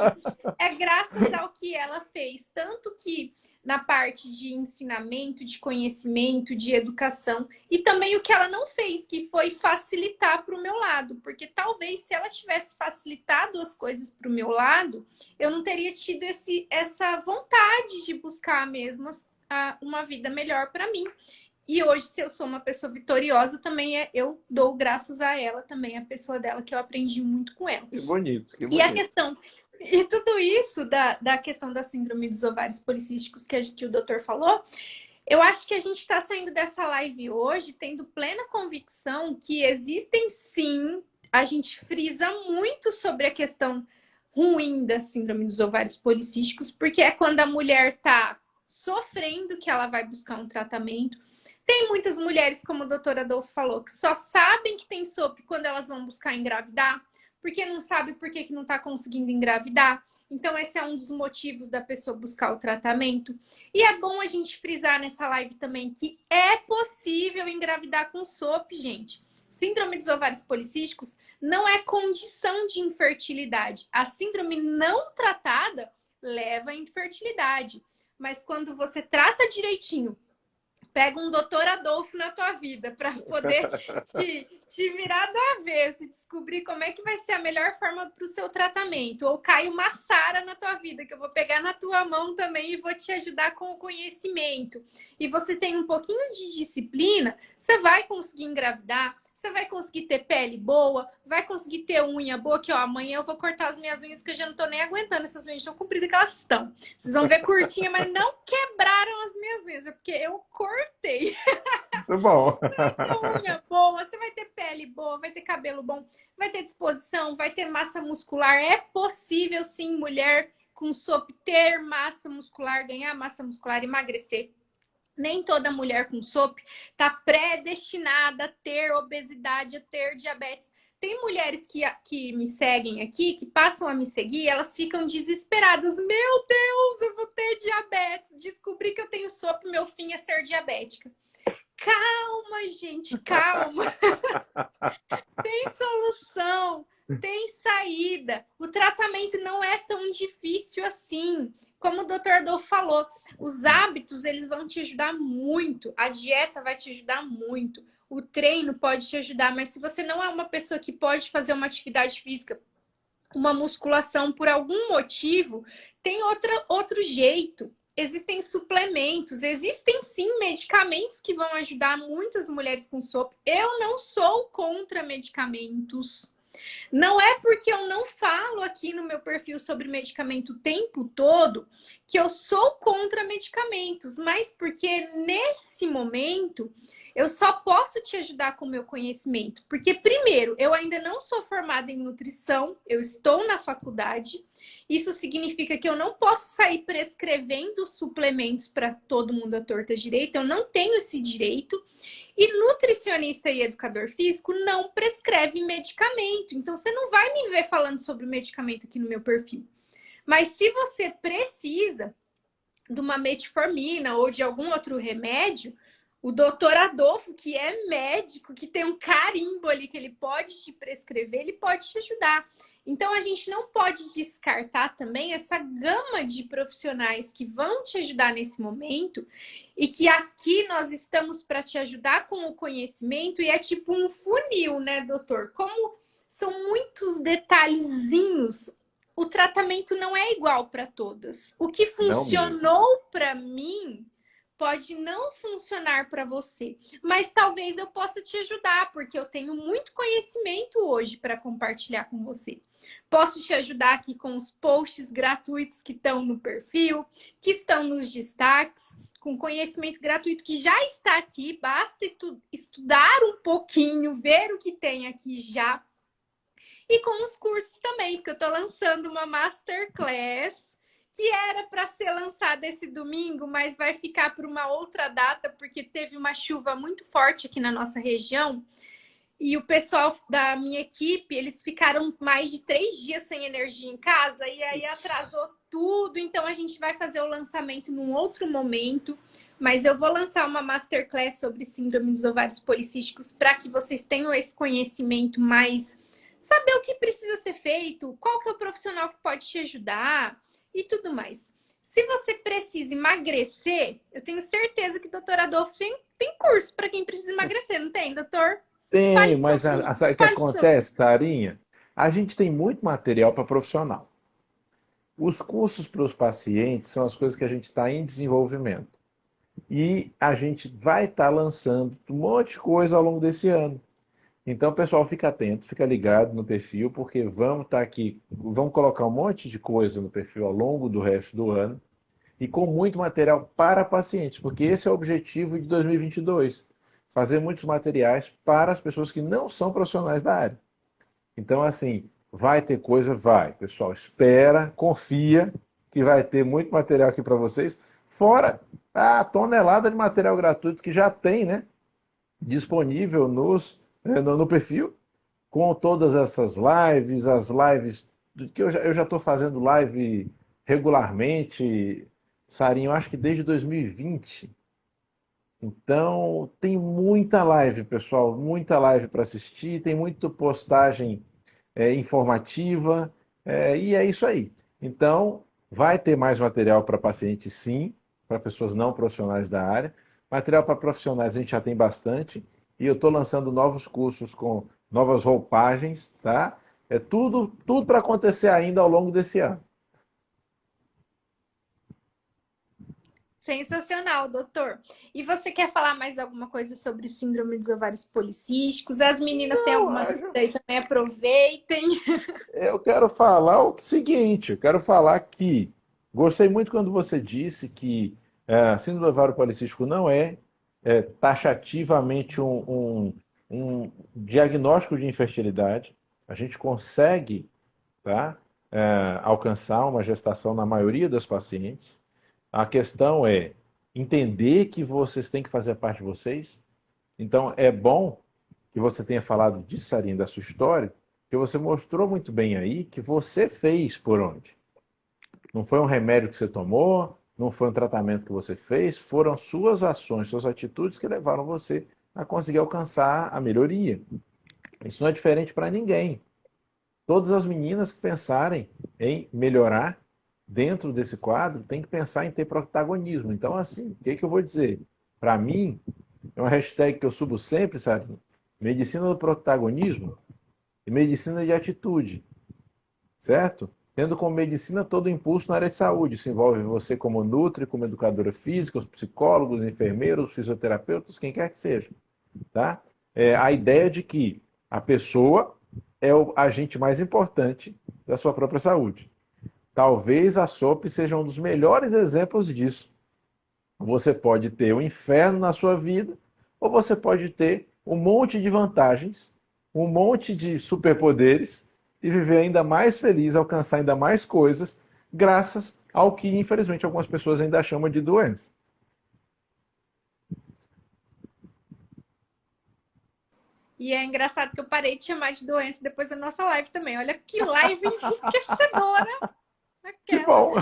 é graças ao que ela fez. Tanto que na parte de ensinamento, de conhecimento, de educação, e também o que ela não fez, que foi facilitar para o meu lado, porque talvez se ela tivesse facilitado as coisas para o meu lado, eu não teria tido essa vontade de buscar mesmo uma vida melhor para mim. E hoje, se eu sou uma pessoa vitoriosa, também eu dou graças a ela também, a pessoa dela, que eu aprendi muito com ela. Que bonito, que E a bonito. questão, e tudo isso da questão da síndrome dos ovários policísticos que o doutor falou, eu acho que a gente está saindo dessa live hoje tendo plena convicção que existem sim, a gente frisa muito sobre a questão ruim da síndrome dos ovários policísticos, porque é quando a mulher está sofrendo que ela vai buscar um tratamento. Tem muitas mulheres, como o doutor Adolfo falou, que só sabem que tem SOP quando elas vão buscar engravidar, porque não sabe por que não está conseguindo engravidar. Então, esse é um dos motivos da pessoa buscar o tratamento. E é bom a gente frisar nessa live também que é possível engravidar com SOP, gente. Síndrome dos ovários policísticos não é condição de infertilidade. A síndrome não tratada leva à infertilidade. Mas quando você trata direitinho, pega um doutor Adolfo na tua vida para poder te virar do avesso e descobrir como é que vai ser a melhor forma para o seu tratamento. Ou cai uma Sara na tua vida, que eu vou pegar na tua mão também e vou te ajudar com o conhecimento. E você tem um pouquinho de disciplina, você vai conseguir engravidar, você vai conseguir ter pele boa, vai conseguir ter unha boa, que ó, amanhã eu vou cortar as minhas unhas, que eu já não tô nem aguentando, essas unhas tão compridas que elas estão. Vocês vão ver curtinha, mas não quebraram as minhas unhas, é porque eu cortei. Muito bom. Você vai ter unha boa, você vai ter pele boa, vai ter cabelo bom, vai ter disposição, vai ter massa muscular. É possível, sim, mulher com SOP ter massa muscular, ganhar massa muscular, emagrecer. Nem toda mulher com SOP está predestinada a ter obesidade, a ter diabetes. Tem mulheres que me seguem aqui, que passam a me seguir, elas ficam desesperadas. Meu Deus, eu vou ter diabetes. Descobri que eu tenho SOP, meu fim é ser diabética. Calma, gente, calma. Tem solução, tem saída. O tratamento não é tão difícil assim. Como o doutor Adolfo falou, os hábitos, eles vão te ajudar muito. A dieta vai te ajudar muito. O treino pode te ajudar, mas se você não é uma pessoa que pode fazer uma atividade física, uma musculação por algum motivo, tem outro jeito. Existem suplementos, existem sim medicamentos que vão ajudar muitas mulheres com SOP. Eu não sou contra medicamentos. Não é porque eu não falo aqui no meu perfil sobre medicamento o tempo todo que eu sou contra medicamentos, mas porque nesse momento eu só posso te ajudar com o meu conhecimento. Porque, primeiro, eu ainda não sou formada em nutrição, eu estou na faculdade. Isso significa que eu não posso sair prescrevendo suplementos para todo mundo à torta direita, eu não tenho esse direito. E nutricionista e educador físico não prescreve medicamento. Então, você não vai me ver falando sobre medicamento aqui no meu perfil. Mas se você precisa de uma metformina ou de algum outro remédio, o doutor Adolfo, que é médico, que tem um carimbo ali que ele pode te prescrever, ele pode te ajudar. Então, a gente não pode descartar também essa gama de profissionais que vão te ajudar nesse momento e que aqui nós estamos para te ajudar com o conhecimento e é tipo um funil, né, doutor? Como são muitos detalhezinhos, o tratamento não é igual para todas. O que Não mesmo. funcionou para mim pode não funcionar para você, mas talvez eu possa te ajudar, porque eu tenho muito conhecimento hoje para compartilhar com você. Posso te ajudar aqui com os posts gratuitos que estão no perfil, que estão nos destaques, com conhecimento gratuito que já está aqui, basta estudar um pouquinho, ver o que tem aqui já. E com os cursos também, porque eu estou lançando uma masterclass que era para ser lançada esse domingo, mas vai ficar por uma outra data, porque teve uma chuva muito forte aqui na nossa região. E o pessoal da minha equipe, eles ficaram mais de 3 dias sem energia em casa, e aí atrasou tudo. Então a gente vai fazer o lançamento num outro momento. Mas eu vou lançar uma masterclass sobre síndrome dos ovários policísticos para que vocês tenham esse conhecimento mais, saber o que precisa ser feito, qual que é o profissional que pode te ajudar e tudo mais. Se você precisa emagrecer, eu tenho certeza que o doutor Adolfo tem curso para quem precisa emagrecer, não tem, doutor? Fale Tem, mas sobre sabe isso, o que fale sobre acontece, isso. Sarinha? A gente tem muito material para profissional. Os cursos para os pacientes são as coisas que a gente está em desenvolvimento. E a gente vai estar lançando um monte de coisa ao longo desse ano. Então, pessoal, fica atento, fica ligado no perfil, porque vamos estar aqui, vamos colocar um monte de coisa no perfil ao longo do resto do ano e com muito material para pacientes, porque esse é o objetivo de 2022, fazer muitos materiais para as pessoas que não são profissionais da área. Então, assim, vai ter coisa? Vai, pessoal, espera, confia que vai ter muito material aqui para vocês, fora a tonelada de material gratuito que já tem, né, disponível no perfil, com todas essas lives, as lives que eu já estou fazendo live regularmente, Sarinho, acho que desde 2020. Então, tem muita live, pessoal, muita live para assistir, tem muita postagem informativa, e é isso aí. Então, vai ter mais material para pacientes, sim, para pessoas não profissionais da área. Material para profissionais a gente já tem bastante, e eu estou lançando novos cursos com novas roupagens, tá? É tudo para acontecer ainda ao longo desse ano. Sensacional, doutor. E você quer falar mais alguma coisa sobre síndrome dos ovários policísticos? As meninas têm Não, alguma dúvida aí também, aproveitem. eu quero falar o seguinte, eu quero falar que gostei muito quando você disse que a síndrome do ovário policístico não taxativamente um diagnóstico de infertilidade. A gente consegue, tá, alcançar uma gestação na maioria das pacientes. A questão é entender que vocês têm que fazer parte de vocês. Então, é bom que você tenha falado disso, Sarinha, da sua história, que você mostrou muito bem aí que você fez por onde. Não foi um remédio que você tomou, não foi um tratamento que você fez, foram suas ações, suas atitudes que levaram você a conseguir alcançar a melhoria. Isso não é diferente para ninguém. Todas as meninas que pensarem em melhorar dentro desse quadro têm que pensar em ter protagonismo. Então, assim, o que, que eu vou dizer? Para mim, é uma hashtag que eu subo sempre, sabe? Medicina do protagonismo e medicina de atitude, certo? Tendo como medicina todo o impulso na área de saúde. Isso envolve você como nutri, como educadora física, os psicólogos, os enfermeiros, os fisioterapeutas, quem quer que seja, tá? A ideia de que a pessoa é o agente mais importante da sua própria saúde. Talvez a SOP seja um dos melhores exemplos disso. Você pode ter o inferno na sua vida, ou você pode ter um monte de vantagens, um monte de superpoderes e viver ainda mais feliz, alcançar ainda mais coisas, graças ao que, infelizmente, algumas pessoas ainda chamam de doença. E é engraçado que eu parei de chamar de doença depois da nossa live também. Olha que live enriquecedora. Que bom.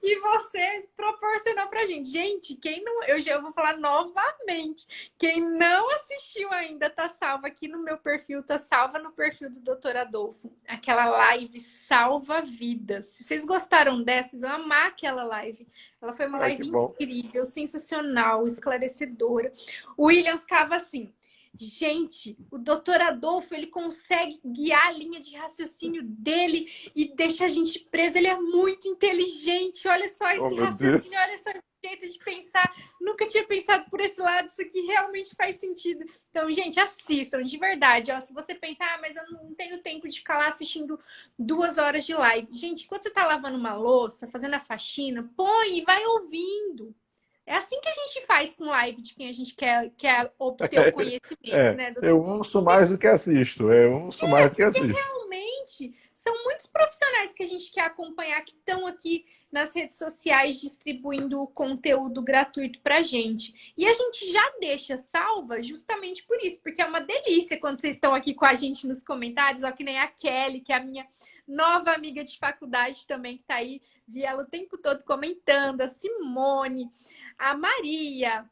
que você proporcionou pra gente. Gente, quem não, eu vou falar novamente. Quem não assistiu ainda, tá salva aqui no meu perfil, tá salva no perfil do Dr. Adolfo. Aquela live salva vidas. Se vocês gostaram dessa, vocês vão amar aquela live. Ela foi uma Que live bom. incrível, sensacional, esclarecedora. O William ficava assim: gente, o doutor Adolfo, ele consegue guiar a linha de raciocínio dele e deixa a gente presa. Ele é muito inteligente. Olha só Oh, esse meu raciocínio, Deus. olha só esse jeito de pensar. Nunca tinha pensado por esse lado. Isso aqui realmente faz sentido. Então, gente, assistam, de verdade. Ó, se você pensar, mas eu não tenho tempo de ficar lá assistindo 2 horas de live. Gente, enquanto você tá lavando uma louça, fazendo a faxina, põe e vai ouvindo. É assim que a gente faz com live de quem a gente quer obter o conhecimento, né, Eu doutor? ouço mais do que assisto. Eu ouço mais do que Porque assisto. realmente são muitos profissionais que a gente quer acompanhar que estão aqui nas redes sociais distribuindo o conteúdo gratuito pra gente. E a gente já deixa salva justamente por isso, porque é uma delícia quando vocês estão aqui com a gente nos comentários, ó, que nem a Kelly, que é a minha nova amiga de faculdade também, que tá aí, vi ela o tempo todo comentando, a Simone, a Maria,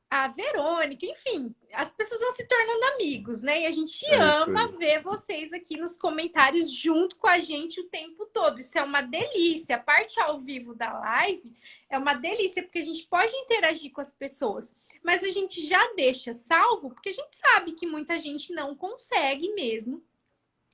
a Verônica, enfim, as pessoas vão se tornando amigos, né? E a gente É isso ama aí. ver vocês aqui nos comentários junto com a gente o tempo todo. Isso é uma delícia. A parte ao vivo da live é uma delícia, porque a gente pode interagir com as pessoas, mas a gente já deixa salvo, porque a gente sabe que muita gente não consegue mesmo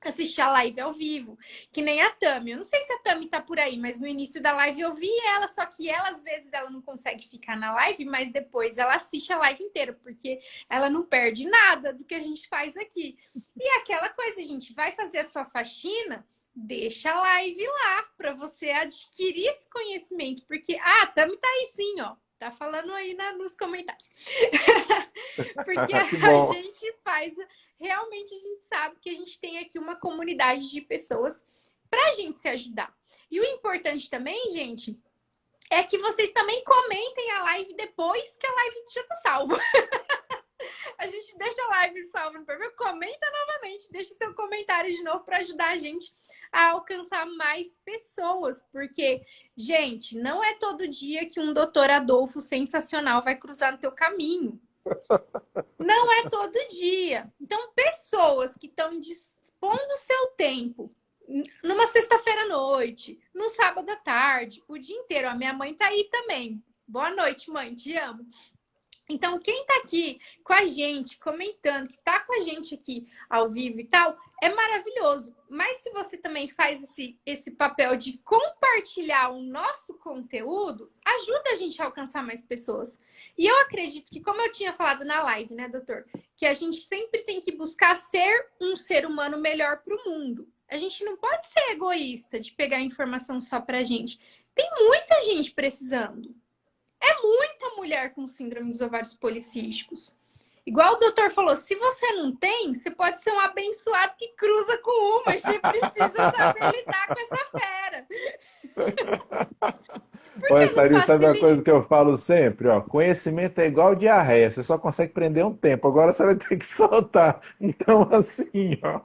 assistir a live ao vivo, que nem a Tami. Eu não sei se a Tami tá por aí, mas no início da live eu vi ela, só que ela às vezes ela não consegue ficar na live, mas depois ela assiste a live inteira, porque ela não perde nada do que a gente faz aqui. E aquela coisa, gente, vai fazer a sua faxina, deixa a live lá para você adquirir esse conhecimento, porque a Tami tá aí sim, ó. Tá falando aí nos comentários. Porque Que a bom. gente faz. Realmente a gente sabe que a gente tem aqui uma comunidade de pessoas para a gente se ajudar. E o importante também, gente, é que vocês também comentem a live depois que a live já tá salva. A gente deixa a live salva no perfil, comenta novamente, deixa seu comentário de novo para ajudar a gente a alcançar mais pessoas, porque, gente, não é todo dia que um doutor Adolfo sensacional vai cruzar no teu caminho. Não é todo dia. Então, pessoas que estão dispondo o seu tempo numa sexta-feira à noite, num sábado à tarde, o dia inteiro. A minha mãe tá aí também. Boa noite, mãe, te amo. Então, quem tá aqui com a gente, comentando, que tá com a gente aqui ao vivo e tal, é maravilhoso. Mas se você também faz esse papel de compartilhar o nosso conteúdo, ajuda a gente a alcançar mais pessoas. E eu acredito que, como eu tinha falado na live, né, doutor? Que a gente sempre tem que buscar ser um ser humano melhor para o mundo. A gente não pode ser egoísta de pegar informação só pra gente. Tem muita gente precisando. É muita mulher com síndrome dos ovários policísticos. Igual o doutor falou, se você não tem, você pode ser um abençoado que cruza com uma e você precisa saber lidar com essa fera. Olha, Porque não Sarinha, sabe uma coisa facilita? que eu falo sempre? Ó, conhecimento é igual diarreia, você só consegue prender um tempo, agora você vai ter que soltar. Então, assim, ó,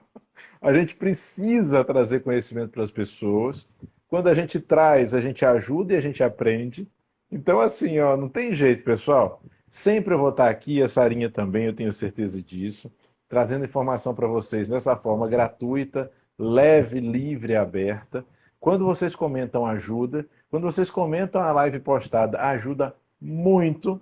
a gente precisa trazer conhecimento para as pessoas. Quando a gente traz, a gente ajuda e a gente aprende. Então, assim, ó, não tem jeito, pessoal. Sempre eu vou estar aqui, a Sarinha também, eu tenho certeza disso, trazendo informação para vocês dessa forma gratuita, leve, livre e aberta. Quando vocês comentam, ajuda. Quando vocês comentam a live postada, ajuda muito,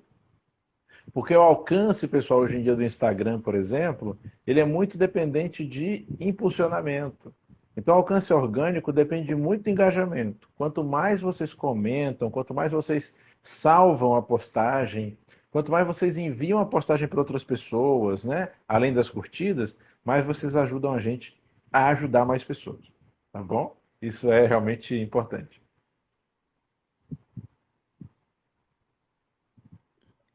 porque o alcance, pessoal, hoje em dia do Instagram, por exemplo, ele é muito dependente de impulsionamento. Então, o alcance orgânico depende muito do engajamento. Quanto mais vocês comentam, quanto mais vocês salvam a postagem, quanto mais vocês enviam a postagem para outras pessoas, né? Além das curtidas, mais vocês ajudam a gente a ajudar mais pessoas. Tá bom? Isso é realmente importante.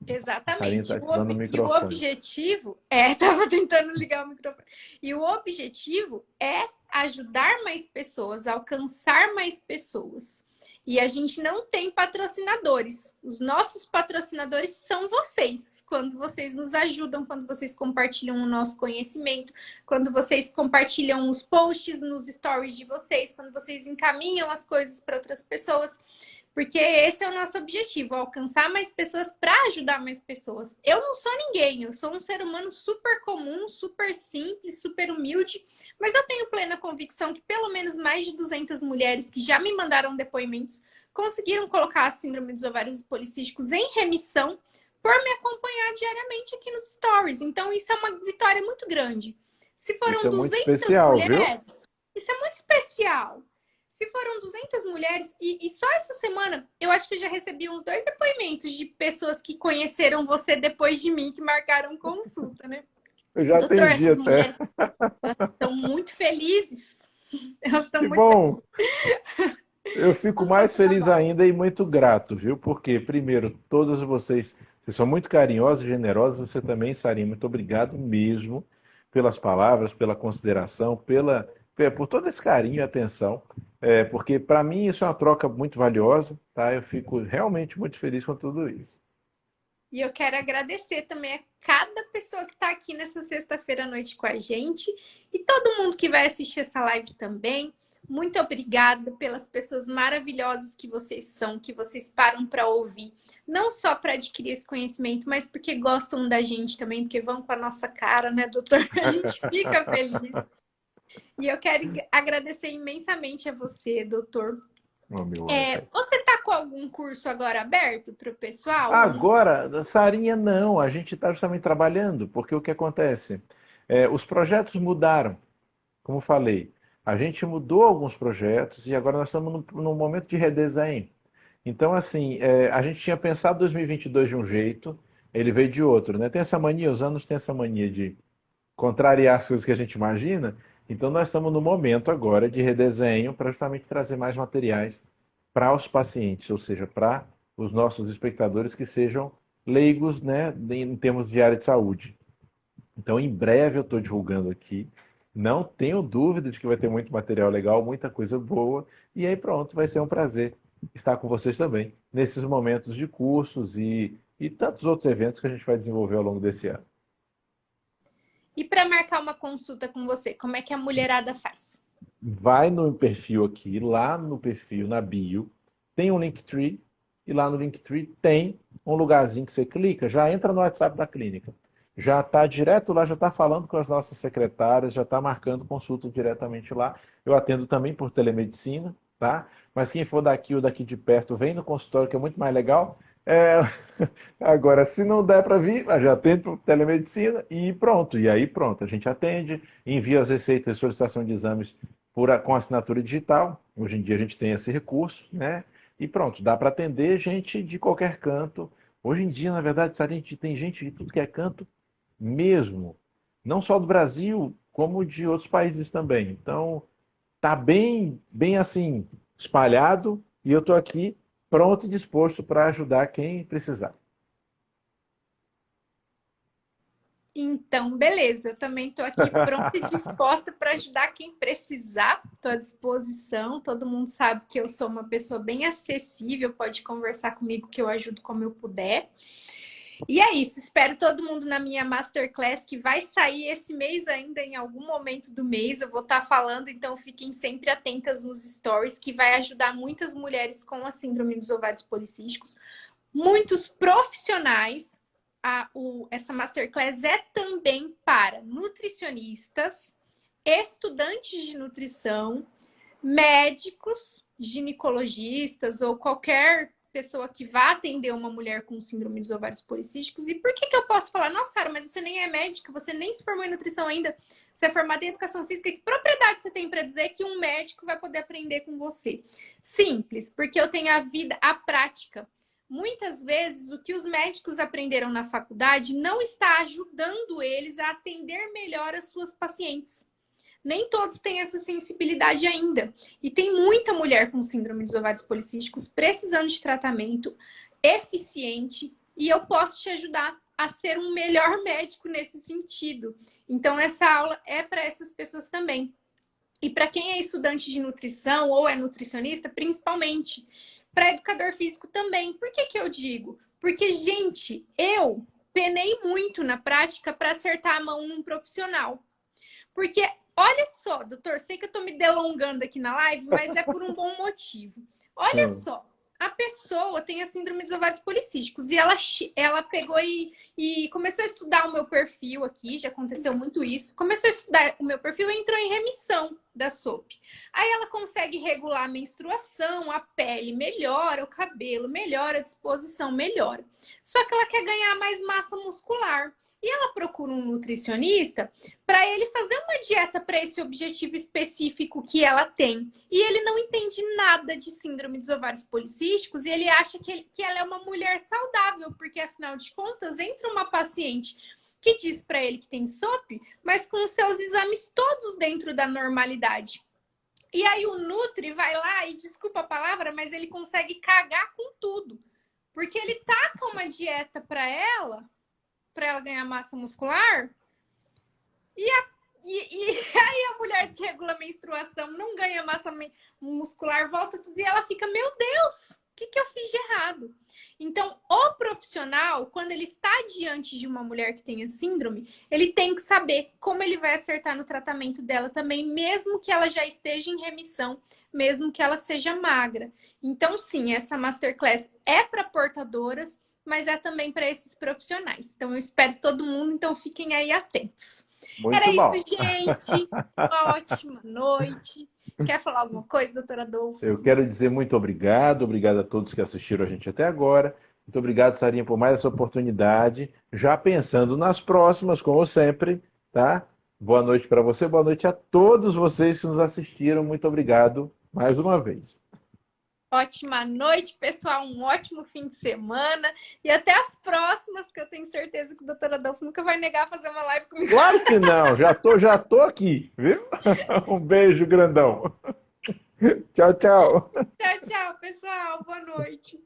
A Sarinha está Exatamente. ativando o E o microfone. objetivo tava tentando ligar o microfone. E o objetivo é ajudar mais pessoas, alcançar mais pessoas. E a gente não tem patrocinadores. Os nossos patrocinadores são vocês. Quando vocês nos ajudam, quando vocês compartilham o nosso conhecimento, quando vocês compartilham os posts nos stories de vocês, quando vocês encaminham as coisas para outras pessoas. Porque esse é o nosso objetivo, alcançar mais pessoas para ajudar mais pessoas. Eu não sou ninguém, eu sou um ser humano super comum, super simples, super humilde, mas eu tenho plena convicção que pelo menos mais de 200 mulheres que já me mandaram depoimentos conseguiram colocar a síndrome dos ovários policísticos em remissão por me acompanhar diariamente aqui nos stories. Então isso é uma vitória muito grande. Se foram Isso é muito 200 especial, viu? mulheres, isso é muito especial. Se foram 200 mulheres, e só essa semana, eu acho que eu já recebi uns 2 depoimentos de pessoas que conheceram você depois de mim, que marcaram consulta, né? Eu já Doutor, atendi essas até. mulheres estão muito felizes. Elas estão Que muito bom! Eu fico felizes com o mais feliz trabalho. ainda e muito grato, viu? Porque, primeiro, todas vocês são muito carinhosas e generosas. Você também, Sarinha, muito obrigado mesmo pelas palavras, pela consideração, por todo esse carinho e atenção. Porque, para mim, isso é uma troca muito valiosa, tá? Eu fico realmente muito feliz com tudo isso. E eu quero agradecer também a cada pessoa que está aqui nessa sexta-feira à noite com a gente e todo mundo que vai assistir essa live também. Muito obrigada pelas pessoas maravilhosas que vocês são, que vocês param para ouvir. Não só para adquirir esse conhecimento, mas porque gostam da gente também, porque vão com a nossa cara, né, doutor? A gente fica feliz. E eu quero agradecer imensamente a você, doutor. Oh, meu anjo. Você está com algum curso agora aberto para o pessoal? Agora, Sarinha, não. A gente está justamente trabalhando, porque o que acontece? Os projetos mudaram. Como falei, a gente mudou alguns projetos e agora nós estamos num momento de redesenho. Então, assim, a gente tinha pensado 2022 de um jeito, ele veio de outro, né? Tem essa mania, os anos têm essa mania de contrariar as coisas que a gente imagina. Então, nós estamos no momento agora de redesenho para justamente trazer mais materiais para os pacientes, ou seja, para os nossos espectadores que sejam leigos, né, em termos de área de saúde. Então, em breve eu estou divulgando aqui. Não tenho dúvida de que vai ter muito material legal, muita coisa boa. E aí, pronto, vai ser um prazer estar com vocês também, nesses momentos de cursos e tantos outros eventos que a gente vai desenvolver ao longo desse ano. E para marcar uma consulta com você, como é que a mulherada faz? Vai no perfil aqui, lá no perfil, na bio, tem um Linktree, e lá no Linktree tem um lugarzinho que você clica, já entra no WhatsApp da clínica. Já está direto lá, já está falando com as nossas secretárias, já está marcando consulta diretamente lá. Eu atendo também por telemedicina, tá? Mas quem for daqui ou daqui de perto, vem no consultório, que é muito mais legal. É, Agora, se não der para vir, já atende por telemedicina e pronto. E aí pronto, a gente atende, envia as receitas de solicitação de exames com assinatura digital. Hoje em dia a gente tem esse recurso, né? E pronto, dá para atender gente de qualquer canto. Hoje em dia, na verdade, a gente tem gente de tudo que é canto mesmo. Não só do Brasil, como de outros países também. Então, tá bem assim, espalhado, e eu estou aqui pronto e disposto para ajudar quem precisar. Então, beleza, eu também estou aqui pronta e disposta para ajudar quem precisar. Estou à disposição. Todo mundo sabe que eu sou uma pessoa bem acessível, pode conversar comigo que eu ajudo como eu puder. E é isso, espero todo mundo na minha Masterclass, que vai sair esse mês ainda, em algum momento do mês. Eu vou estar falando, então fiquem sempre atentas nos stories, que vai ajudar muitas mulheres com a síndrome dos ovários policísticos, muitos profissionais. Essa Masterclass é também para nutricionistas, estudantes de nutrição, médicos, ginecologistas ou qualquer pessoa que vá atender uma mulher com síndrome dos ovários policísticos. E por que eu posso falar, nossa, Sara, mas você nem é médica, você nem se formou em nutrição ainda, você é formada em educação física, que propriedade você tem para dizer que um médico vai poder aprender com você? Simples, porque eu tenho a prática. Muitas vezes, o que os médicos aprenderam na faculdade não está ajudando eles a atender melhor as suas pacientes. Nem todos têm essa sensibilidade ainda. E tem muita mulher com síndrome dos ovários policísticos precisando de tratamento eficiente, e eu posso te ajudar a ser um melhor médico nesse sentido. Então, essa aula é para essas pessoas também. E para quem é estudante de nutrição ou é nutricionista, principalmente, para educador físico também. Por que que eu digo? Porque, gente, eu penei muito na prática para acertar a mão num profissional. Porque, olha só, doutor, sei que eu tô me delongando aqui na live, mas é por um bom motivo. Olha Hum. só, a pessoa tem a síndrome dos ovários policísticos e ela pegou e começou a estudar o meu perfil aqui, já aconteceu muito isso. Começou a estudar o meu perfil e entrou em remissão da SOP. Aí ela consegue regular a menstruação, a pele melhora, o cabelo melhora, a disposição melhora. Só que ela quer ganhar mais massa muscular. E ela procura um nutricionista para ele fazer uma dieta para esse objetivo específico que ela tem. E ele não entende nada de síndrome dos ovários policísticos e ele acha que ela é uma mulher saudável, porque afinal de contas, entra uma paciente que diz para ele que tem SOP, mas com os seus exames todos dentro da normalidade. E aí o Nutri vai lá e, desculpa a palavra, mas ele consegue cagar com tudo. Porque ele taca uma dieta para ela ganhar massa muscular, e aí a mulher desregula a menstruação, não ganha massa muscular, volta tudo, e ela fica, meu Deus, o que eu fiz de errado? Então, o profissional, quando ele está diante de uma mulher que tenha síndrome, ele tem que saber como ele vai acertar no tratamento dela também, mesmo que ela já esteja em remissão, mesmo que ela seja magra. Então, sim, essa Masterclass é para portadoras, mas é também para esses profissionais. Então, eu espero todo mundo, então fiquem aí atentos. Era Muito isso, bom. gente. Uma ótima noite. Quer falar alguma coisa, doutora Adolfo? Eu quero dizer muito obrigado, obrigado a todos que assistiram a gente até agora. Muito obrigado, Sarinha, por mais essa oportunidade. Já pensando nas próximas, como sempre, tá? Boa noite para você, boa noite a todos vocês que nos assistiram. Muito obrigado mais uma vez. Ótima noite, pessoal. Um ótimo fim de semana. E até as próximas, que eu tenho certeza que o doutor Adolfo nunca vai negar fazer uma live comigo. Claro que não, já tô aqui, viu? Um beijo grandão. Tchau, tchau. Tchau, tchau, pessoal. Boa noite.